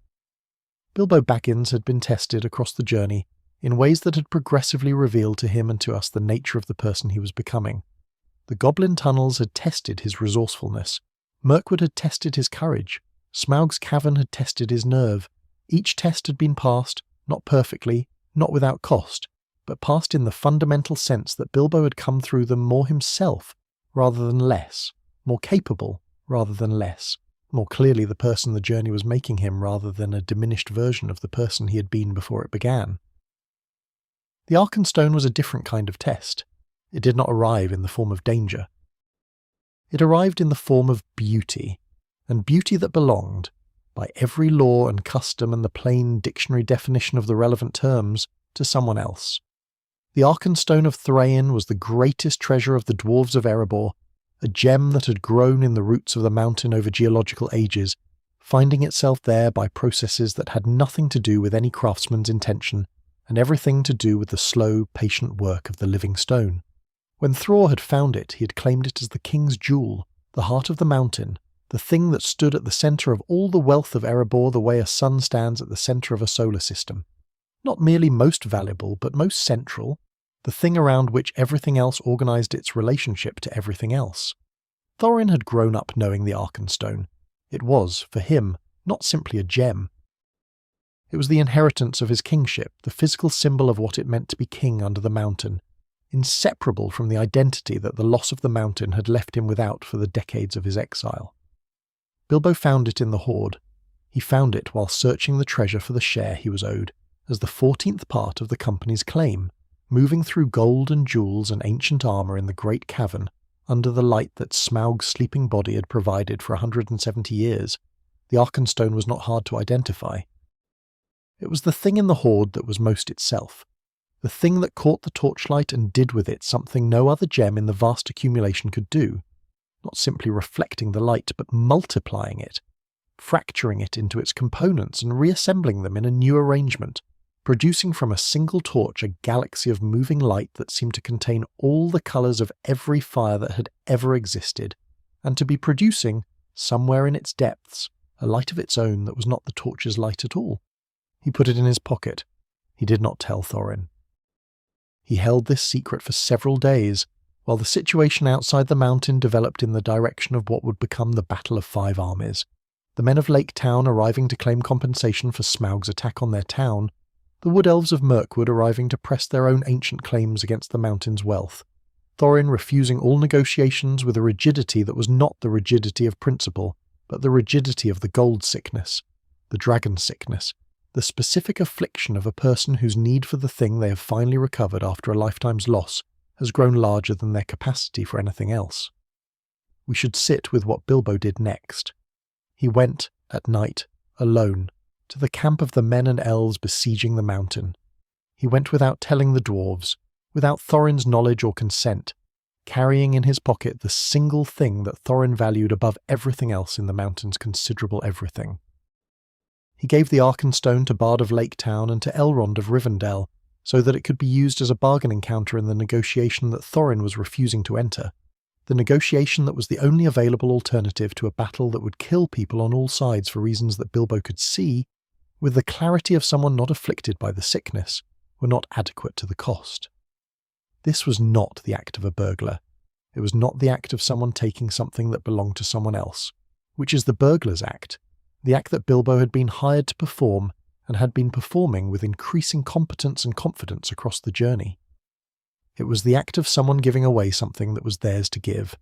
Bilbo Baggins had been tested across the journey in ways that had progressively revealed to him and to us the nature of the person he was becoming. The goblin tunnels had tested his resourcefulness. Mirkwood had tested his courage. Smaug's cavern had tested his nerve. Each test had been passed, not perfectly, not without cost, but passed in the fundamental sense that Bilbo had come through them more himself rather than less, more capable rather than less, more clearly the person the journey was making him rather than a diminished version of the person he had been before it began. The Arkenstone was a different kind of test. It did not arrive in the form of danger. It arrived in the form of beauty, and beauty that belonged, by every law and custom and the plain dictionary definition of the relevant terms, to someone else. The Arkenstone of Thrain was the greatest treasure of the dwarves of Erebor, a gem that had grown in the roots of the mountain over geological ages, finding itself there by processes that had nothing to do with any craftsman's intention, and everything to do with the slow, patient work of the living stone. When Thror had found it, he had claimed it as the king's jewel, the heart of the mountain, the thing that stood at the centre of all the wealth of Erebor the way a sun stands at the centre of a solar system. Not merely most valuable, but most central, the thing around which everything else organised its relationship to everything else. Thorin had grown up knowing the Arkenstone. It was, for him, not simply a gem. It was the inheritance of his kingship, the physical symbol of what it meant to be king under the mountain, inseparable from the identity that the loss of the mountain had left him without for the decades of his exile. Bilbo found it in the hoard. He found it while searching the treasure for the share he was owed, as the 14th part of the company's claim, moving through gold and jewels and ancient armour in the great cavern, under the light that Smaug's sleeping body had provided for 170 years. The Arkenstone was not hard to identify. It was the thing in the hoard that was most itself, the thing that caught the torchlight and did with it something no other gem in the vast accumulation could do, not simply reflecting the light but multiplying it, fracturing it into its components and reassembling them in a new arrangement, producing from a single torch a galaxy of moving light that seemed to contain all the colours of every fire that had ever existed, and to be producing, somewhere in its depths, a light of its own that was not the torch's light at all. He put it in his pocket. He did not tell Thorin. He held this secret for several days, while the situation outside the mountain developed in the direction of what would become the Battle of Five Armies. The men of Lake Town arriving to claim compensation for Smaug's attack on their town, the Wood Elves of Mirkwood arriving to press their own ancient claims against the mountain's wealth, Thorin refusing all negotiations with a rigidity that was not the rigidity of principle, but the rigidity of the gold sickness, the dragon sickness, the specific affliction of a person whose need for the thing they have finally recovered after a lifetime's loss has grown larger than their capacity for anything else. We should sit with what Bilbo did next. He went, at night, alone, to the camp of the men and elves besieging the mountain. He went without telling the dwarves, without Thorin's knowledge or consent, carrying in his pocket the single thing that Thorin valued above everything else in the mountain's considerable everything. He gave the Arkenstone to Bard of Lake Town and to Elrond of Rivendell, so that it could be used as a bargaining counter in the negotiation that Thorin was refusing to enter, the negotiation that was the only available alternative to a battle that would kill people on all sides for reasons that Bilbo could see, with the clarity of someone not afflicted by the sickness, were not adequate to the cost. This was not the act of a burglar. It was not the act of someone taking something that belonged to someone else, which is the burglar's act, the act that Bilbo had been hired to perform and had been performing with increasing competence and confidence across the journey. It was the act of someone giving away something that was theirs to give,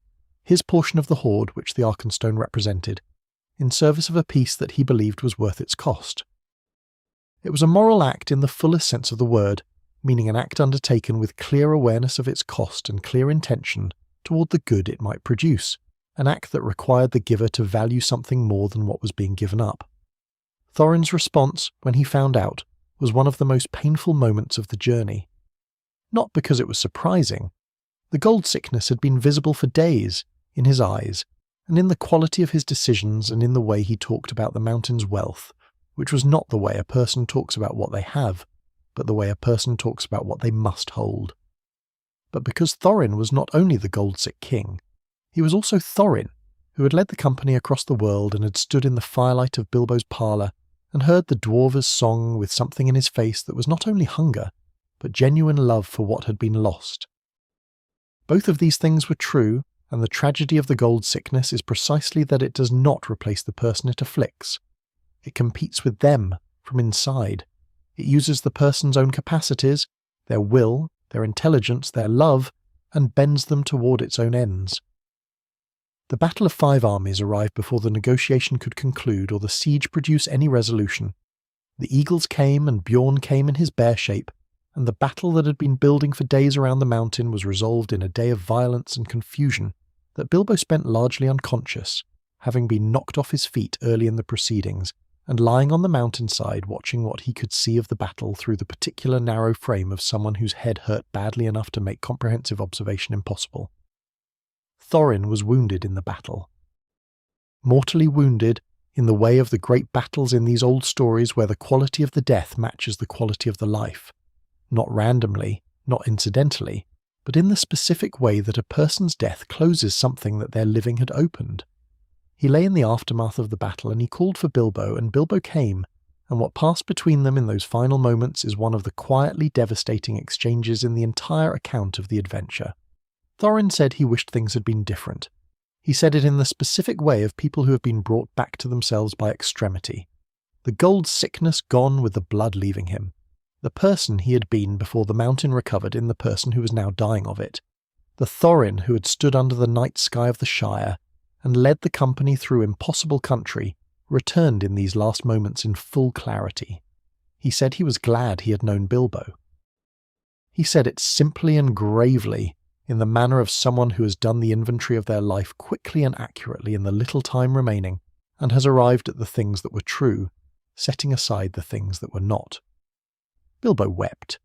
his portion of the hoard which the Arkenstone represented, in service of a piece that he believed was worth its cost. It was a moral act in the fullest sense of the word, meaning an act undertaken with clear awareness of its cost and clear intention toward the good it might produce, an act that required the giver to value something more than what was being given up. Thorin's response, when he found out, was one of the most painful moments of the journey. Not because it was surprising. The gold sickness had been visible for days, in his eyes, and in the quality of his decisions and in the way he talked about the mountain's wealth, which was not the way a person talks about what they have, but the way a person talks about what they must hold. But because Thorin was not only the gold-sick king, he was also Thorin, who had led the company across the world and had stood in the firelight of Bilbo's parlour and heard the dwarves' song with something in his face that was not only hunger, but genuine love for what had been lost. Both of these things were true, and the tragedy of the gold sickness is precisely that it does not replace the person it afflicts. It competes with them from inside. It uses the person's own capacities, their will, their intelligence, their love, and bends them toward its own ends. The Battle of 5 Armies arrived before the negotiation could conclude or the siege produce any resolution. The eagles came and Bjorn came in his bear shape, and the battle that had been building for days around the mountain was resolved in a day of violence and confusion that Bilbo spent largely unconscious, having been knocked off his feet early in the proceedings, and lying on the mountainside watching what he could see of the battle through the particular narrow frame of someone whose head hurt badly enough to make comprehensive observation impossible. Thorin was wounded in the battle. Mortally wounded in the way of the great battles in these old stories where the quality of the death matches the quality of the life. Not randomly, not incidentally, but in the specific way that a person's death closes something that their living had opened. He lay in the aftermath of the battle and he called for Bilbo, and Bilbo came, and what passed between them in those final moments is one of the quietly devastating exchanges in the entire account of the adventure. Thorin said he wished things had been different. He said it in the specific way of people who have been brought back to themselves by extremity. The gold sickness gone with the blood leaving him. The person he had been before the mountain recovered in the person who was now dying of it. The Thorin who had stood under the night sky of the Shire and led the company through impossible country, returned in these last moments in full clarity. He said he was glad he had known Bilbo. He said it simply and gravely, in the manner of someone who has done the inventory of their life quickly and accurately in the little time remaining, and has arrived at the things that were true, setting aside the things that were not. Bilbo wept.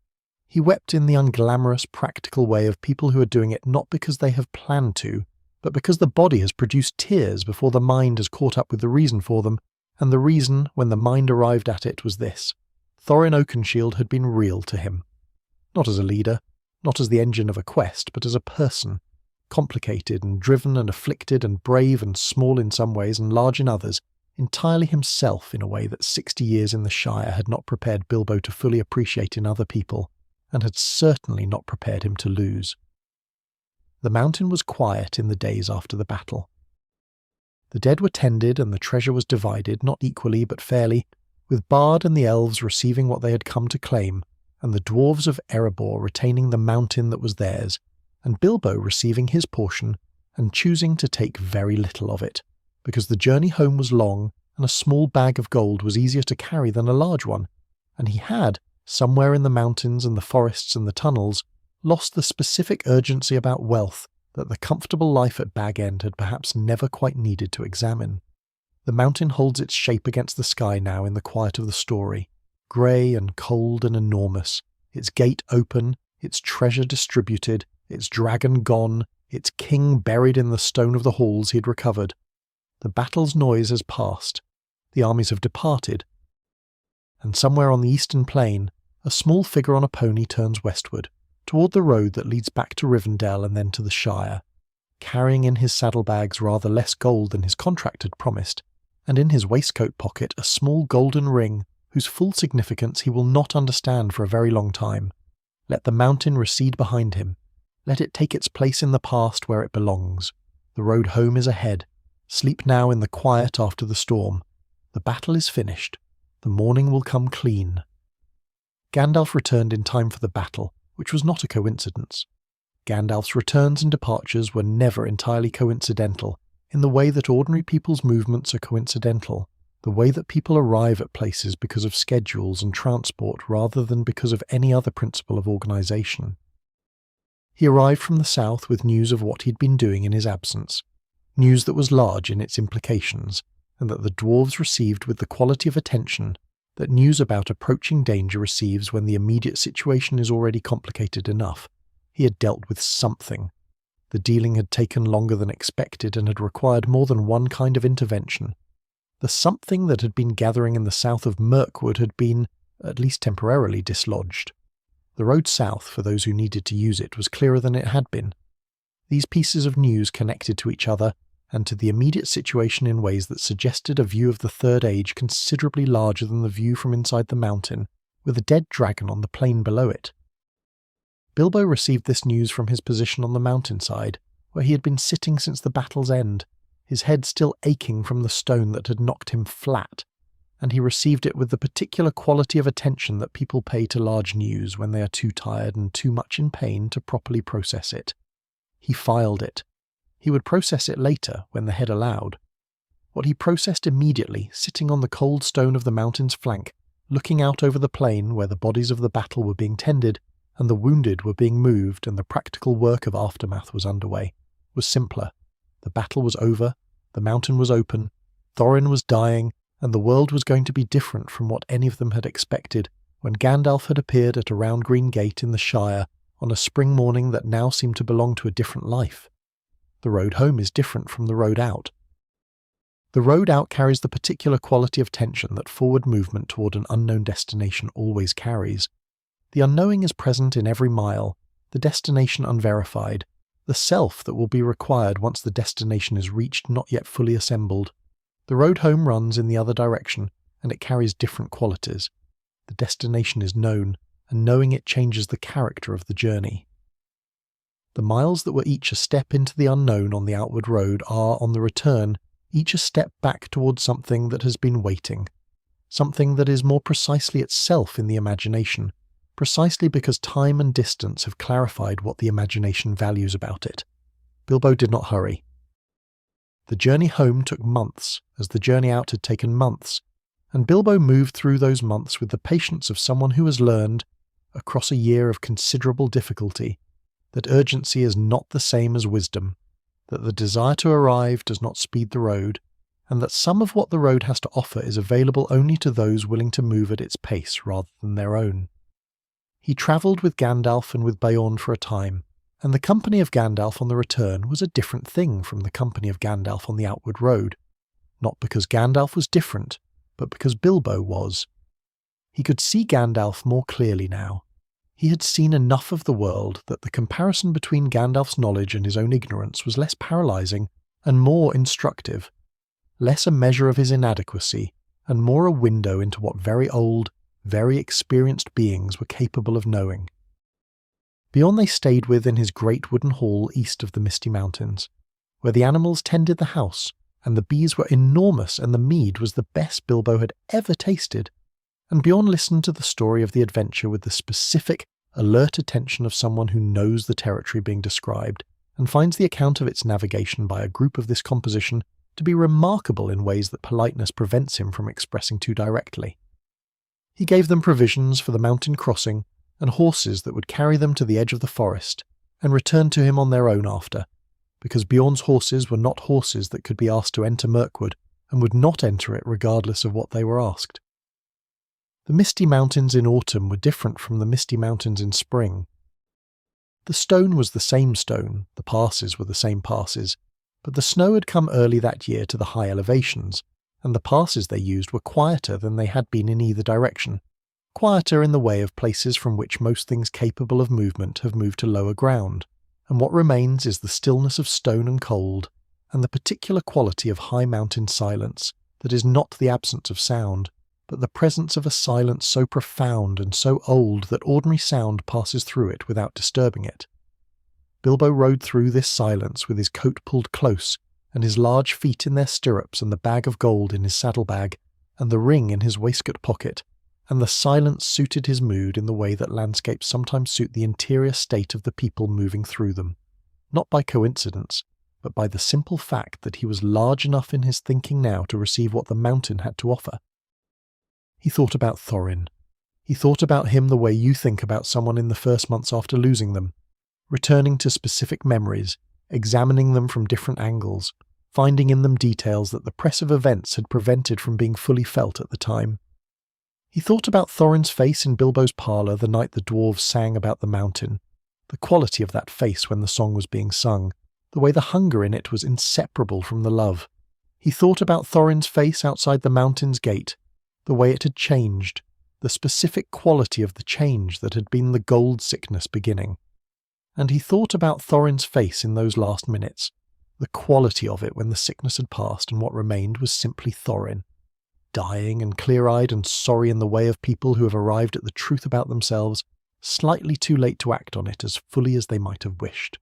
He wept in the unglamorous, practical way of people who are doing it not because they have planned to, but because the body has produced tears before the mind has caught up with the reason for them, and the reason, when the mind arrived at it, was this. Thorin Oakenshield had been real to him. Not as a leader, not as the engine of a quest, but as a person, complicated and driven and afflicted and brave and small in some ways and large in others, entirely himself in a way that 60 years in the Shire had not prepared Bilbo to fully appreciate in other people, and had certainly not prepared him to lose. The mountain was quiet in the days after the battle. The dead were tended and the treasure was divided, not equally but fairly, with Bard and the elves receiving what they had come to claim, and the dwarves of Erebor retaining the mountain that was theirs, and Bilbo receiving his portion and choosing to take very little of it, because the journey home was long and a small bag of gold was easier to carry than a large one, and he had, somewhere in the mountains and the forests and the tunnels, lost the specific urgency about wealth that the comfortable life at Bag End had perhaps never quite needed to examine. The mountain holds its shape against the sky now in the quiet of the story, grey and cold and enormous, its gate open, its treasure distributed, its dragon gone, its king buried in the stone of the halls he had recovered. The battle's noise has passed, the armies have departed, and somewhere on the eastern plain, a small figure on a pony turns westward, toward the road that leads back to Rivendell and then to the Shire, carrying in his saddlebags rather less gold than his contract had promised, and in his waistcoat pocket a small golden ring whose full significance he will not understand for a very long time. Let the mountain recede behind him. Let it take its place in the past where it belongs. The road home is ahead. Sleep now in the quiet after the storm. The battle is finished. The morning will come clean. Gandalf returned in time for the battle, which was not a coincidence. Gandalf's returns and departures were never entirely coincidental, in the way that ordinary people's movements are coincidental, the way that people arrive at places because of schedules and transport rather than because of any other principle of organisation. He arrived from the south with news of what he'd been doing in his absence, news that was large in its implications, and that the dwarves received with the quality of attention that news about approaching danger receives when the immediate situation is already complicated enough. He had dealt with something. The dealing had taken longer than expected and had required more than one kind of intervention. The something that had been gathering in the south of Mirkwood had been, at least temporarily, dislodged. The road south, for those who needed to use it, was clearer than it had been. These pieces of news connected to each other and to the immediate situation in ways that suggested a view of the Third Age considerably larger than the view from inside the mountain, with a dead dragon on the plain below it. Bilbo received this news from his position on the mountainside, where he had been sitting since the battle's end, his head still aching from the stone that had knocked him flat, and he received it with the particular quality of attention that people pay to large news when they are too tired and too much in pain to properly process it. He filed it. He would process it later, when the head allowed. What he processed immediately, sitting on the cold stone of the mountain's flank, looking out over the plain where the bodies of the battle were being tended, and the wounded were being moved and the practical work of aftermath was underway, was simpler. The battle was over, the mountain was open, Thorin was dying, and the world was going to be different from what any of them had expected when Gandalf had appeared at a round green gate in the Shire on a spring morning that now seemed to belong to a different life. The road home is different from the road out. The road out carries the particular quality of tension that forward movement toward an unknown destination always carries. The unknowing is present in every mile, the destination unverified, the self that will be required once the destination is reached not yet fully assembled. The road home runs in the other direction, and it carries different qualities. The destination is known, and knowing it changes the character of the journey. The miles that were each a step into the unknown on the outward road are, on the return, each a step back towards something that has been waiting, something that is more precisely itself in the imagination, precisely because time and distance have clarified what the imagination values about it. Bilbo did not hurry. The journey home took months, as the journey out had taken months, and Bilbo moved through those months with the patience of someone who has learned, across a year of considerable difficulty, that urgency is not the same as wisdom, that the desire to arrive does not speed the road, and that some of what the road has to offer is available only to those willing to move at its pace rather than their own. He travelled with Gandalf and with Beorn for a time, and the company of Gandalf on the return was a different thing from the company of Gandalf on the outward road, not because Gandalf was different, but because Bilbo was. He could see Gandalf more clearly now. He had seen enough of the world that the comparison between Gandalf's knowledge and his own ignorance was less paralysing and more instructive, less a measure of his inadequacy and more a window into what very old, very experienced beings were capable of knowing. Beorn they stayed with in his great wooden hall east of the Misty Mountains, where the animals tended the house, and the bees were enormous and the mead was the best Bilbo had ever tasted, and Beorn listened to the story of the adventure with the specific, alert attention of someone who knows the territory being described, and finds the account of its navigation by a group of this composition to be remarkable in ways that politeness prevents him from expressing too directly. He gave them provisions for the mountain crossing, and horses that would carry them to the edge of the forest, and returned to him on their own after, because Beorn's horses were not horses that could be asked to enter Mirkwood, and would not enter it regardless of what they were asked. The Misty Mountains in autumn were different from the Misty Mountains in spring. The stone was the same stone, the passes were the same passes, but the snow had come early that year to the high elevations, and the passes they used were quieter than they had been in either direction, quieter in the way of places from which most things capable of movement have moved to lower ground, and what remains is the stillness of stone and cold, and the particular quality of high mountain silence that is not the absence of sound, but the presence of a silence so profound and so old that ordinary sound passes through it without disturbing it. Bilbo rode through this silence with his coat pulled close, and his large feet in their stirrups, and the bag of gold in his saddlebag, and the ring in his waistcoat pocket, and the silence suited his mood in the way that landscapes sometimes suit the interior state of the people moving through them, not by coincidence, but by the simple fact that he was large enough in his thinking now to receive what the mountain had to offer. He thought about Thorin. He thought about him the way you think about someone in the first months after losing them, returning to specific memories, examining them from different angles, finding in them details that the press of events had prevented from being fully felt at the time. He thought about Thorin's face in Bilbo's parlour the night the dwarves sang about the mountain, the quality of that face when the song was being sung, the way the hunger in it was inseparable from the love. He thought about Thorin's face outside the mountain's gate, the way it had changed, the specific quality of the change that had been the gold sickness beginning. And he thought about Thorin's face in those last minutes, the quality of it when the sickness had passed and what remained was simply Thorin, dying and clear-eyed and sorry in the way of people who have arrived at the truth about themselves, slightly too late to act on it as fully as they might have wished.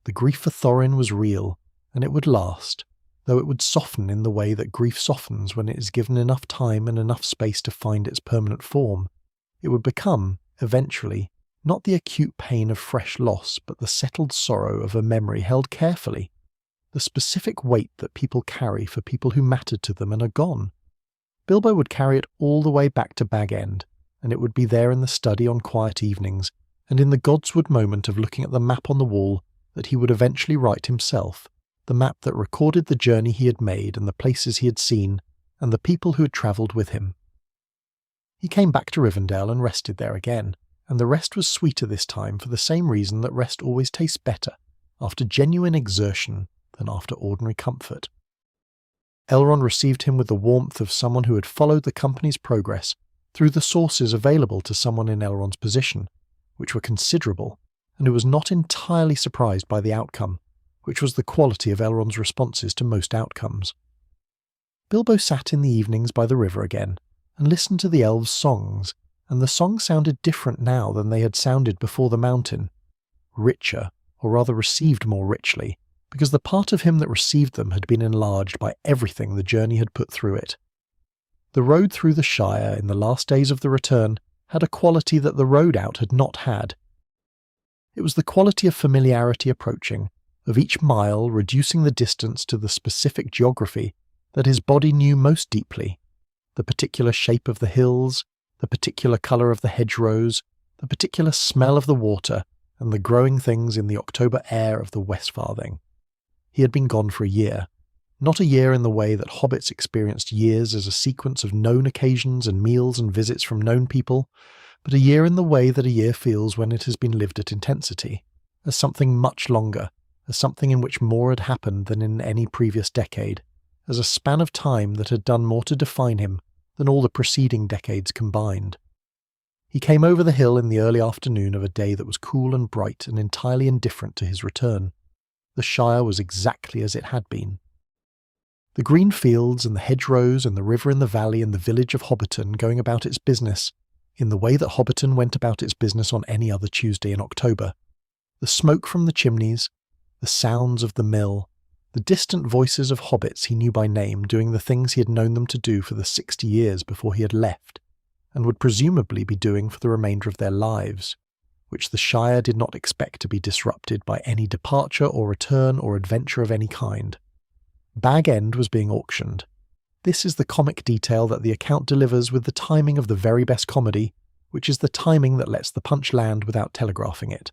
The grief for Thorin was real, and it would last, though it would soften in the way that grief softens when it is given enough time and enough space to find its permanent form. It would become, eventually, not the acute pain of fresh loss, but the settled sorrow of a memory held carefully, the specific weight that people carry for people who mattered to them and are gone. Bilbo would carry it all the way back to Bag End, and it would be there in the study on quiet evenings, and in the Godswood moment of looking at the map on the wall that he would eventually write himself, the map that recorded the journey he had made and the places he had seen, and the people who had travelled with him. He came back to Rivendell and rested there again, and the rest was sweeter this time for the same reason that rest always tastes better, after genuine exertion than after ordinary comfort. Elrond received him with the warmth of someone who had followed the company's progress through the sources available to someone in Elrond's position, which were considerable, and who was not entirely surprised by the outcome, which was the quality of Elrond's responses to most outcomes. Bilbo sat in the evenings by the river again, and listened to the elves' songs, and the songs sounded different now than they had sounded before the mountain. Richer, or rather received more richly, because the part of him that received them had been enlarged by everything the journey had put through it. The road through the Shire in the last days of the return had a quality that the road out had not had. It was the quality of familiarity approaching, of each mile reducing the distance to the specific geography that his body knew most deeply, the particular shape of the hills, the particular colour of the hedgerows, the particular smell of the water, and the growing things in the October air of the Westfarthing. He had been gone for a year, not a year in the way that hobbits experienced years as a sequence of known occasions and meals and visits from known people, but a year in the way that a year feels when it has been lived at intensity, as something much longer, as something in which more had happened than in any previous decade, as a span of time that had done more to define him than all the preceding decades combined. He came over the hill in the early afternoon of a day that was cool and bright and entirely indifferent to his return. The Shire was exactly as it had been. The green fields and the hedgerows and the river in the valley and the village of Hobbiton going about its business, in the way that Hobbiton went about its business on any other Tuesday in October. The smoke from the chimneys, the sounds of the mill, the distant voices of hobbits he knew by name doing the things he had known them to do for the 60 years before he had left, and would presumably be doing for the remainder of their lives, which the Shire did not expect to be disrupted by any departure or return or adventure of any kind. Bag End was being auctioned. This is the comic detail that the account delivers with the timing of the very best comedy, which is the timing that lets the punch land without telegraphing it.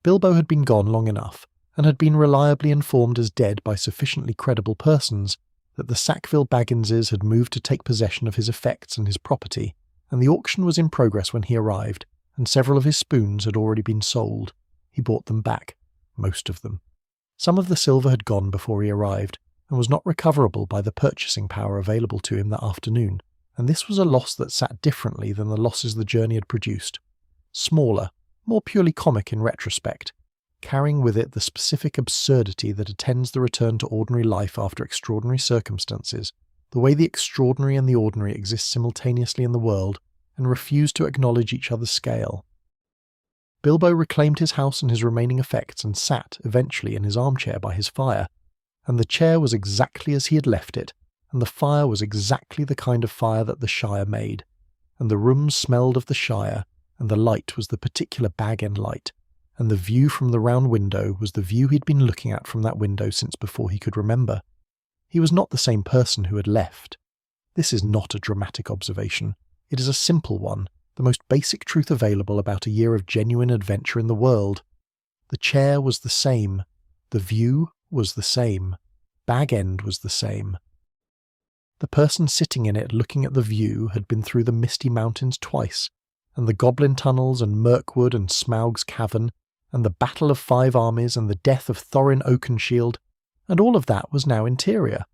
Bilbo had been gone long enough, and had been reliably informed as dead by sufficiently credible persons that the Sackville Bagginses had moved to take possession of his effects and his property, and the auction was in progress when he arrived, and several of his spoons had already been sold. He bought them back, most of them. Some of the silver had gone before he arrived, and was not recoverable by the purchasing power available to him that afternoon, and this was a loss that sat differently than the losses the journey had produced. Smaller, more purely comic in retrospect, carrying with it the specific absurdity that attends the return to ordinary life after extraordinary circumstances, the way the extraordinary and the ordinary exist simultaneously in the world and refuse to acknowledge each other's scale. Bilbo reclaimed his house and his remaining effects and sat, eventually, in his armchair by his fire, and the chair was exactly as he had left it, and the fire was exactly the kind of fire that the Shire made, and the room smelled of the Shire, and the light was the particular Bag End light, and the view from the round window was the view he'd been looking at from that window since before he could remember. He was not the same person who had left. This is not a dramatic observation. It is a simple one, the most basic truth available about a year of genuine adventure in the world. The chair was the same. The view was the same. Bag End was the same. The person sitting in it looking at the view had been through the Misty Mountains twice, and the Goblin Tunnels and Mirkwood and Smaug's Cavern, and the Battle of 5 Armies and the death of Thorin Oakenshield, and all of that was now interior,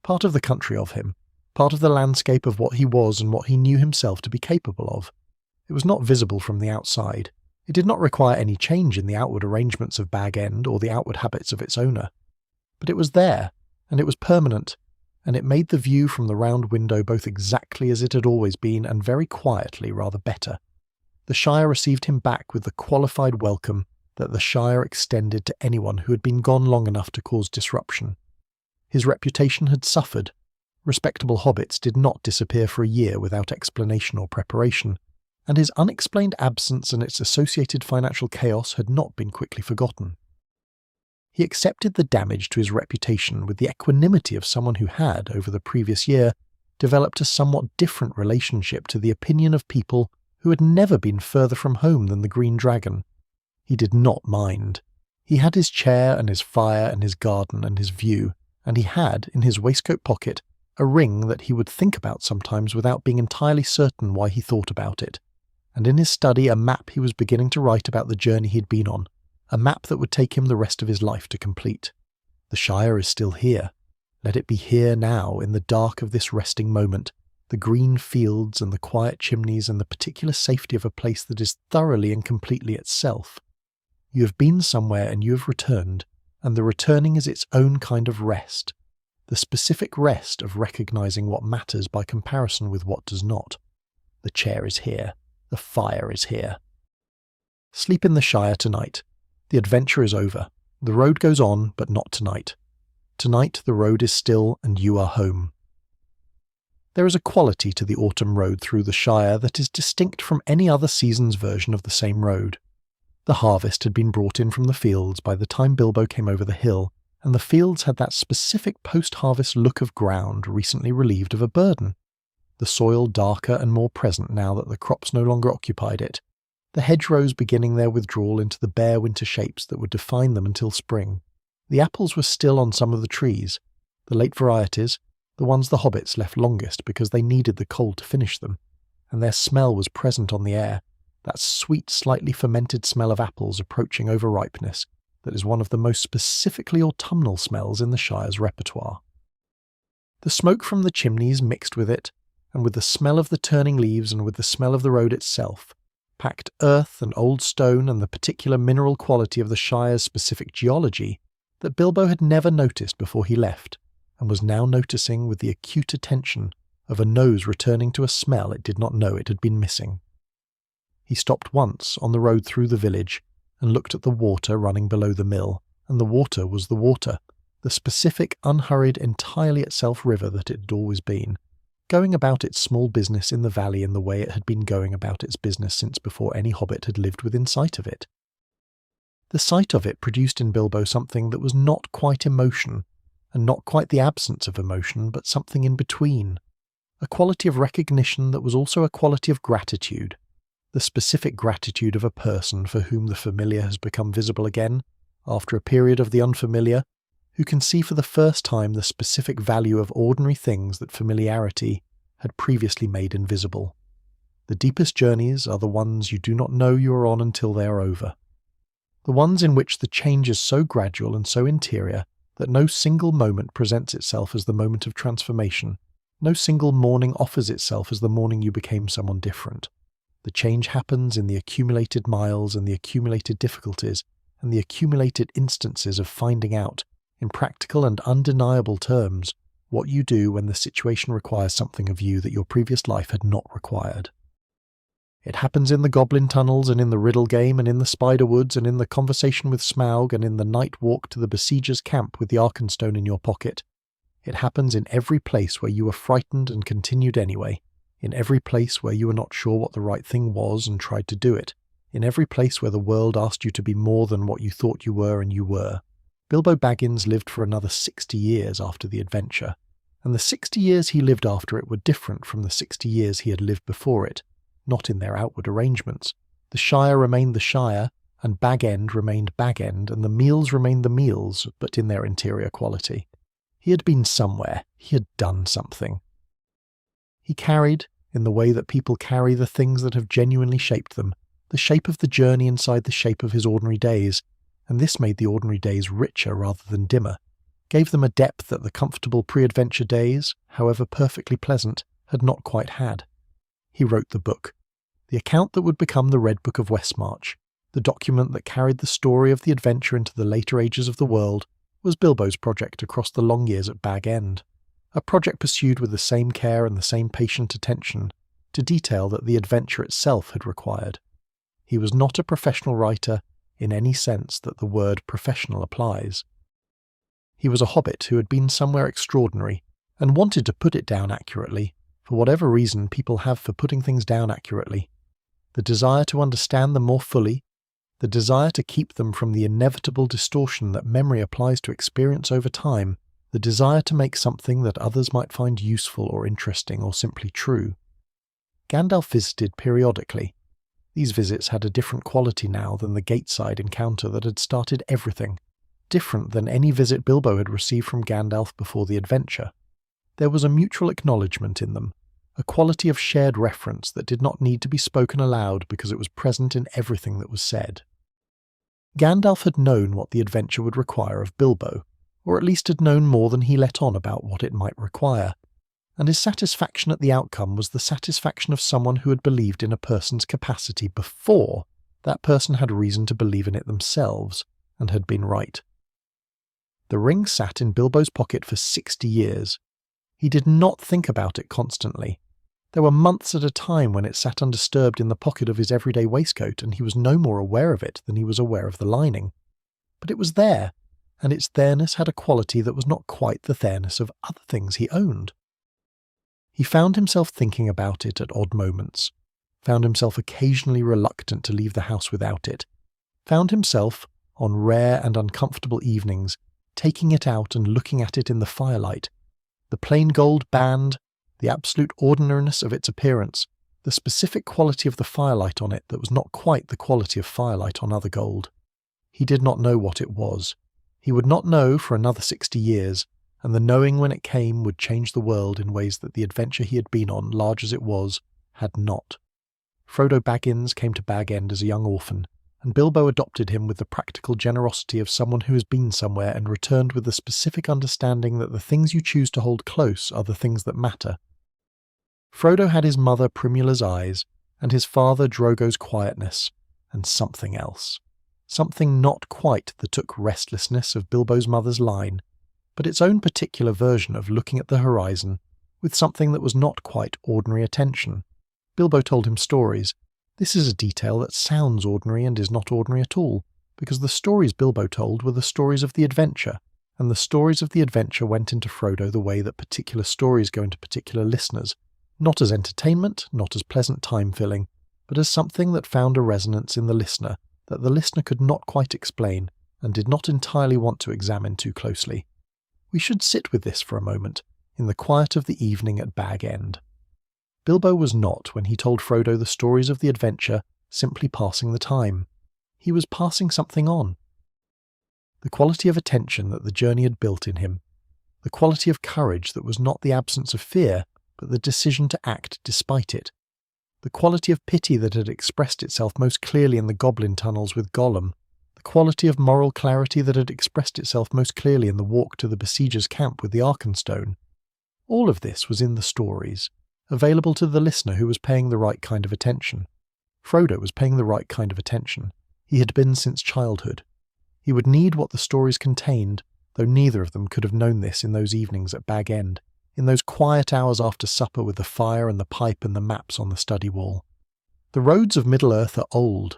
part of the country of him, part of the landscape of what he was and what he knew himself to be capable of. It was not visible from the outside. It did not require any change in the outward arrangements of Bag End or the outward habits of its owner. But it was there, and it was permanent, and it made the view from the round window both exactly as it had always been and very quietly rather better. The Shire received him back with the qualified welcome that the Shire extended to anyone who had been gone long enough to cause disruption. His reputation had suffered. Respectable hobbits did not disappear for a year without explanation or preparation, and his unexplained absence and its associated financial chaos had not been quickly forgotten. He accepted the damage to his reputation with the equanimity of someone who had, over the previous year, developed a somewhat different relationship to the opinion of people who had never been further from home than the Green Dragon. He did not mind. He had his chair and his fire and his garden and his view, and he had, in his waistcoat pocket, a ring that he would think about sometimes without being entirely certain why he thought about it, and in his study a map he was beginning to write about the journey he'd been on, a map that would take him the rest of his life to complete. The Shire is still here. Let it be here now, in the dark of this resting moment, the green fields and the quiet chimneys and the particular safety of a place that is thoroughly and completely itself. You have been somewhere and you have returned, and the returning is its own kind of rest, the specific rest of recognizing what matters by comparison with what does not. The chair is here. The fire is here. Sleep in the Shire tonight. The adventure is over. The road goes on, but not tonight. Tonight the road is still and you are home. There is a quality to the autumn road through the Shire that is distinct from any other season's version of the same road. The harvest had been brought in from the fields by the time Bilbo came over the hill, and the fields had that specific post-harvest look of ground recently relieved of a burden. The soil darker and more present now that the crops no longer occupied it, the hedgerows beginning their withdrawal into the bare winter shapes that would define them until spring. The apples were still on some of the trees, the late varieties, the ones the hobbits left longest because they needed the cold to finish them, and their smell was present on the air, that sweet, slightly fermented smell of apples approaching overripeness that is one of the most specifically autumnal smells in the Shire's repertoire. The smoke from the chimneys mixed with it, and with the smell of the turning leaves and with the smell of the road itself, packed earth and old stone and the particular mineral quality of the Shire's specific geology that Bilbo had never noticed before he left, and was now noticing with the acute attention of a nose returning to a smell it did not know it had been missing. He stopped once on the road through the village and looked at the water running below the mill, and the water was the water, the specific, unhurried, entirely itself river that it had always been, going about its small business in the valley in the way it had been going about its business since before any hobbit had lived within sight of it. The sight of it produced in Bilbo something that was not quite emotion, and not quite the absence of emotion, but something in between, a quality of recognition that was also a quality of gratitude, the specific gratitude of a person for whom the familiar has become visible again, after a period of the unfamiliar, who can see for the first time the specific value of ordinary things that familiarity had previously made invisible. The deepest journeys are the ones you do not know you are on until they are over. The ones in which the change is so gradual and so interior that no single moment presents itself as the moment of transformation, no single morning offers itself as the morning you became someone different. The change happens in the accumulated miles and the accumulated difficulties and the accumulated instances of finding out, in practical and undeniable terms, what you do when the situation requires something of you that your previous life had not required. It happens in the Goblin Tunnels and in the Riddle Game and in the Spider Woods and in the conversation with Smaug and in the night walk to the Besieger's camp with the Arkenstone in your pocket. It happens in every place where you were frightened and continued anyway, in every place where you were not sure what the right thing was and tried to do it, in every place where the world asked you to be more than what you thought you were and you were. Bilbo Baggins lived for another 60 years after the adventure, and the 60 years he lived after it were different from the 60 years he had lived before it, not in their outward arrangements. The Shire remained the Shire, and Bag End remained Bag End, and the meals remained the meals, but in their interior quality. He had been somewhere. He had done something. He carried, in the way that people carry the things that have genuinely shaped them, the shape of the journey inside the shape of his ordinary days, and this made the ordinary days richer rather than dimmer, gave them a depth that the comfortable pre-adventure days, however perfectly pleasant, had not quite had. He wrote the book, the account that would become the Red Book of Westmarch. The document that carried the story of the adventure into the later ages of the world was Bilbo's project across the long years at Bag End, a project pursued with the same care and the same patient attention to detail that the adventure itself had required. He was not a professional writer in any sense that the word professional applies. He was a hobbit who had been somewhere extraordinary and wanted to put it down accurately, for whatever reason people have for putting things down accurately. The desire to understand them more fully, the desire to keep them from the inevitable distortion that memory applies to experience over time, the desire to make something that others might find useful or interesting or simply true. Gandalf visited periodically. These visits had a different quality now than the gateside encounter that had started everything, different than any visit Bilbo had received from Gandalf before the adventure. There was a mutual acknowledgement in them, a quality of shared reference that did not need to be spoken aloud because it was present in everything that was said. Gandalf had known what the adventure would require of Bilbo, or at least had known more than he let on about what it might require, and his satisfaction at the outcome was the satisfaction of someone who had believed in a person's capacity before that person had reason to believe in it themselves, and had been right. The ring sat in Bilbo's pocket for 60 years. He did not think about it constantly. There were months at a time when it sat undisturbed in the pocket of his everyday waistcoat, and he was no more aware of it than he was aware of the lining. But it was there, and its there-ness had a quality that was not quite the there-ness of other things he owned. He found himself thinking about it at odd moments, found himself occasionally reluctant to leave the house without it, found himself, on rare and uncomfortable evenings, taking it out and looking at it in the firelight. The plain gold band, the absolute ordinariness of its appearance, the specific quality of the firelight on it that was not quite the quality of firelight on other gold. He did not know what it was. He would not know for another 60 years, and the knowing when it came would change the world in ways that the adventure he had been on, large as it was, had not. Frodo Baggins came to Bag End as a young orphan, and Bilbo adopted him with the practical generosity of someone who has been somewhere and returned with the specific understanding that the things you choose to hold close are the things that matter. Frodo had his mother Primula's eyes, and his father Drogo's quietness, and something else. Something not quite the took restlessness of Bilbo's mother's line, but its own particular version of looking at the horizon with something that was not quite ordinary attention. Bilbo told him stories. This is a detail that sounds ordinary and is not ordinary at all, because the stories Bilbo told were the stories of the adventure, and the stories of the adventure went into Frodo the way that particular stories go into particular listeners, not as entertainment, not as pleasant time-filling, but as something that found a resonance in the listener that the listener could not quite explain and did not entirely want to examine too closely. We should sit with this for a moment, in the quiet of the evening at Bag End. Bilbo was not, when he told Frodo the stories of the adventure, simply passing the time. He was passing something on. The quality of attention that the journey had built in him, the quality of courage that was not the absence of fear, but the decision to act despite it, the quality of pity that had expressed itself most clearly in the goblin tunnels with Gollum, the quality of moral clarity that had expressed itself most clearly in the walk to the besiegers' camp with the Arkenstone. All of this was in the stories, available to the listener who was paying the right kind of attention. Frodo was paying the right kind of attention. He had been since childhood. He would need what the stories contained, though neither of them could have known this in those evenings at Bag End, in those quiet hours after supper with the fire and the pipe and the maps on the study wall. The roads of Middle-earth are old,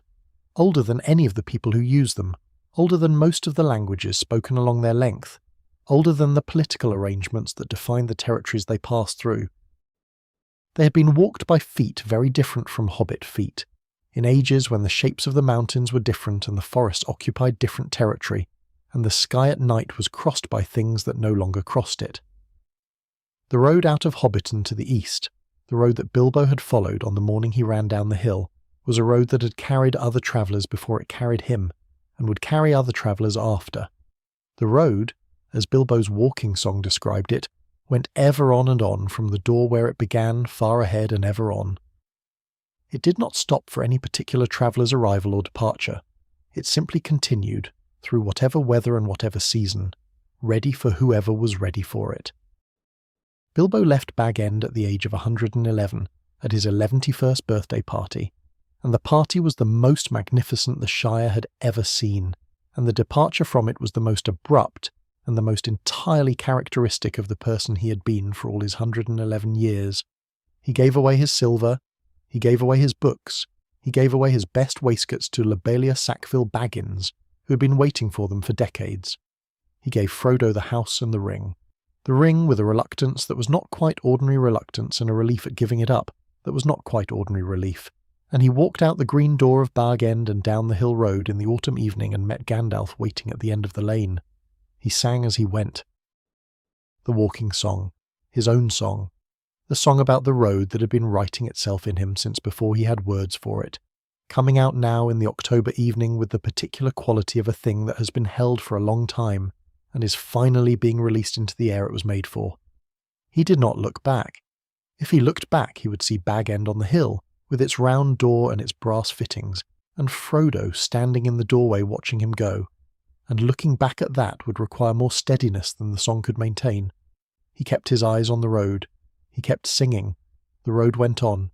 older than any of the people who use them, older than most of the languages spoken along their length, older than the political arrangements that define the territories they pass through. They had been walked by feet very different from hobbit feet, in ages when the shapes of the mountains were different and the forest occupied different territory, and the sky at night was crossed by things that no longer crossed it. The road out of Hobbiton to the east, the road that Bilbo had followed on the morning he ran down the hill, was a road that had carried other travellers before it carried him, and would carry other travellers after. The road, as Bilbo's walking song described it, went ever on and on from the door where it began, far ahead and ever on. It did not stop for any particular traveller's arrival or departure. It simply continued, through whatever weather and whatever season, ready for whoever was ready for it. Bilbo left Bag End at the age of 111, at his 111st birthday party, and the party was the most magnificent the Shire had ever seen, and the departure from it was the most abrupt and the most entirely characteristic of the person he had been for all his 111 years. He gave away his silver, he gave away his books, he gave away his best waistcoats to Lobelia Sackville Baggins, who had been waiting for them for decades. He gave Frodo the house and the ring with a reluctance that was not quite ordinary reluctance and a relief at giving it up that was not quite ordinary relief. And he walked out the green door of Bag End and down the hill road in the autumn evening and met Gandalf waiting at the end of the lane. He sang as he went. The walking song, his own song, the song about the road that had been writing itself in him since before he had words for it, coming out now in the October evening with the particular quality of a thing that has been held for a long time and is finally being released into the air it was made for. He did not look back. If he looked back, he would see Bag End on the hill, with its round door and its brass fittings, and Frodo standing in the doorway watching him go, and looking back at that would require more steadiness than the song could maintain. He kept his eyes on the road. He kept singing. The road went on.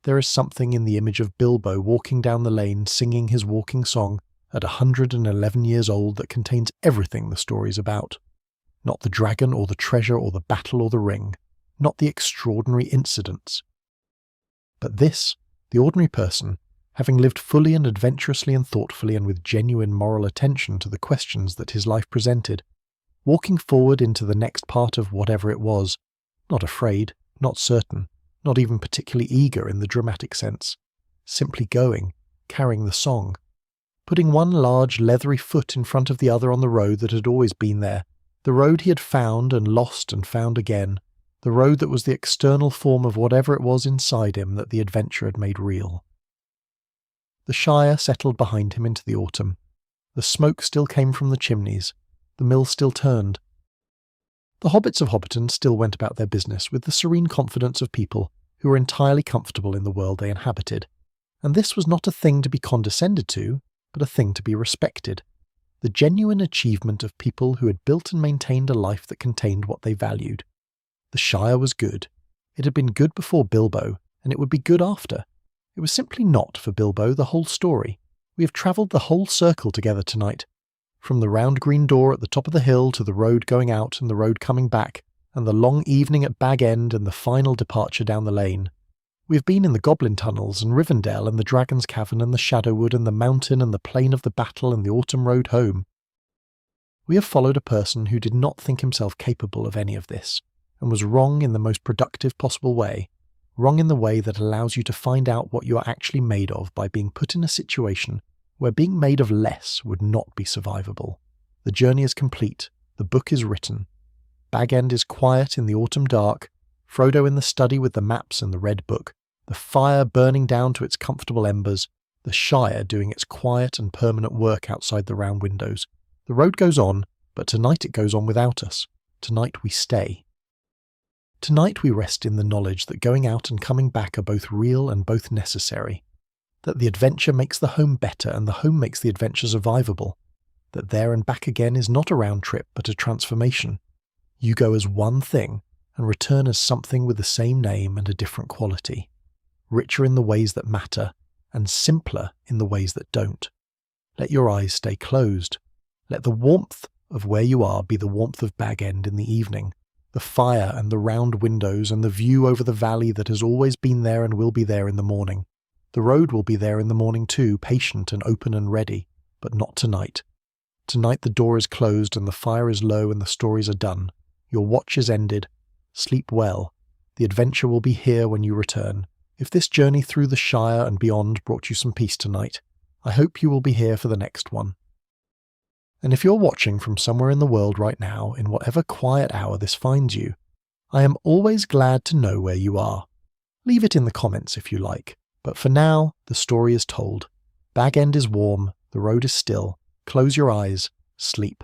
There is something in the image of Bilbo walking down the lane singing his walking song at 111 years old that contains everything the story's about. Not the dragon or the treasure or the battle or the ring, not the extraordinary incidents. But this, the ordinary person, having lived fully and adventurously and thoughtfully and with genuine moral attention to the questions that his life presented, walking forward into the next part of whatever it was, not afraid, not certain, not even particularly eager in the dramatic sense, simply going, carrying the song, putting one large leathery foot in front of the other on the road that had always been there, the road he had found and lost and found again, the road that was the external form of whatever it was inside him that the adventure had made real. The Shire settled behind him into the autumn. The smoke still came from the chimneys. The mill still turned. The hobbits of Hobbiton still went about their business with the serene confidence of people who were entirely comfortable in the world they inhabited, and this was not a thing to be condescended to, but a thing to be respected, the genuine achievement of people who had built and maintained a life that contained what they valued. The Shire was good. It had been good before Bilbo, and it would be good after. It was simply not, for Bilbo, the whole story. We have travelled the whole circle together tonight, from the round green door at the top of the hill to the road going out and the road coming back, and the long evening at Bag End and the final departure down the lane. We have been in the Goblin Tunnels and Rivendell and the Dragon's Cavern and the Shadow Wood and the mountain and the plain of the battle and the autumn road home. We have followed a person who did not think himself capable of any of this, and was wrong in the most productive possible way, wrong in the way that allows you to find out what you are actually made of by being put in a situation where being made of less would not be survivable. The journey is complete, the book is written. Bag End is quiet in the autumn dark, Frodo in the study with the maps and the red book, the fire burning down to its comfortable embers, the Shire doing its quiet and permanent work outside the round windows. The road goes on, but tonight it goes on without us. Tonight we stay. Tonight we rest in the knowledge that going out and coming back are both real and both necessary, that the adventure makes the home better and the home makes the adventure survivable, that there and back again is not a round trip but a transformation. You go as one thing and return as something with the same name and a different quality, richer in the ways that matter and simpler in the ways that don't. Let your eyes stay closed. Let the warmth of where you are be the warmth of Bag End in the evening, the fire and the round windows and the view over the valley that has always been there and will be there in the morning. The road will be there in the morning too, patient and open and ready, but not tonight. Tonight the door is closed and the fire is low and the stories are done. Your watch is ended. Sleep well. The adventure will be here when you return. If this journey through the Shire and beyond brought you some peace tonight, I hope you will be here for the next one. And if you're watching from somewhere in the world right now, in whatever quiet hour this finds you, I am always glad to know where you are. Leave it in the comments if you like, But for now, the story is told. Bag End is warm, the road is still. Close your eyes, sleep.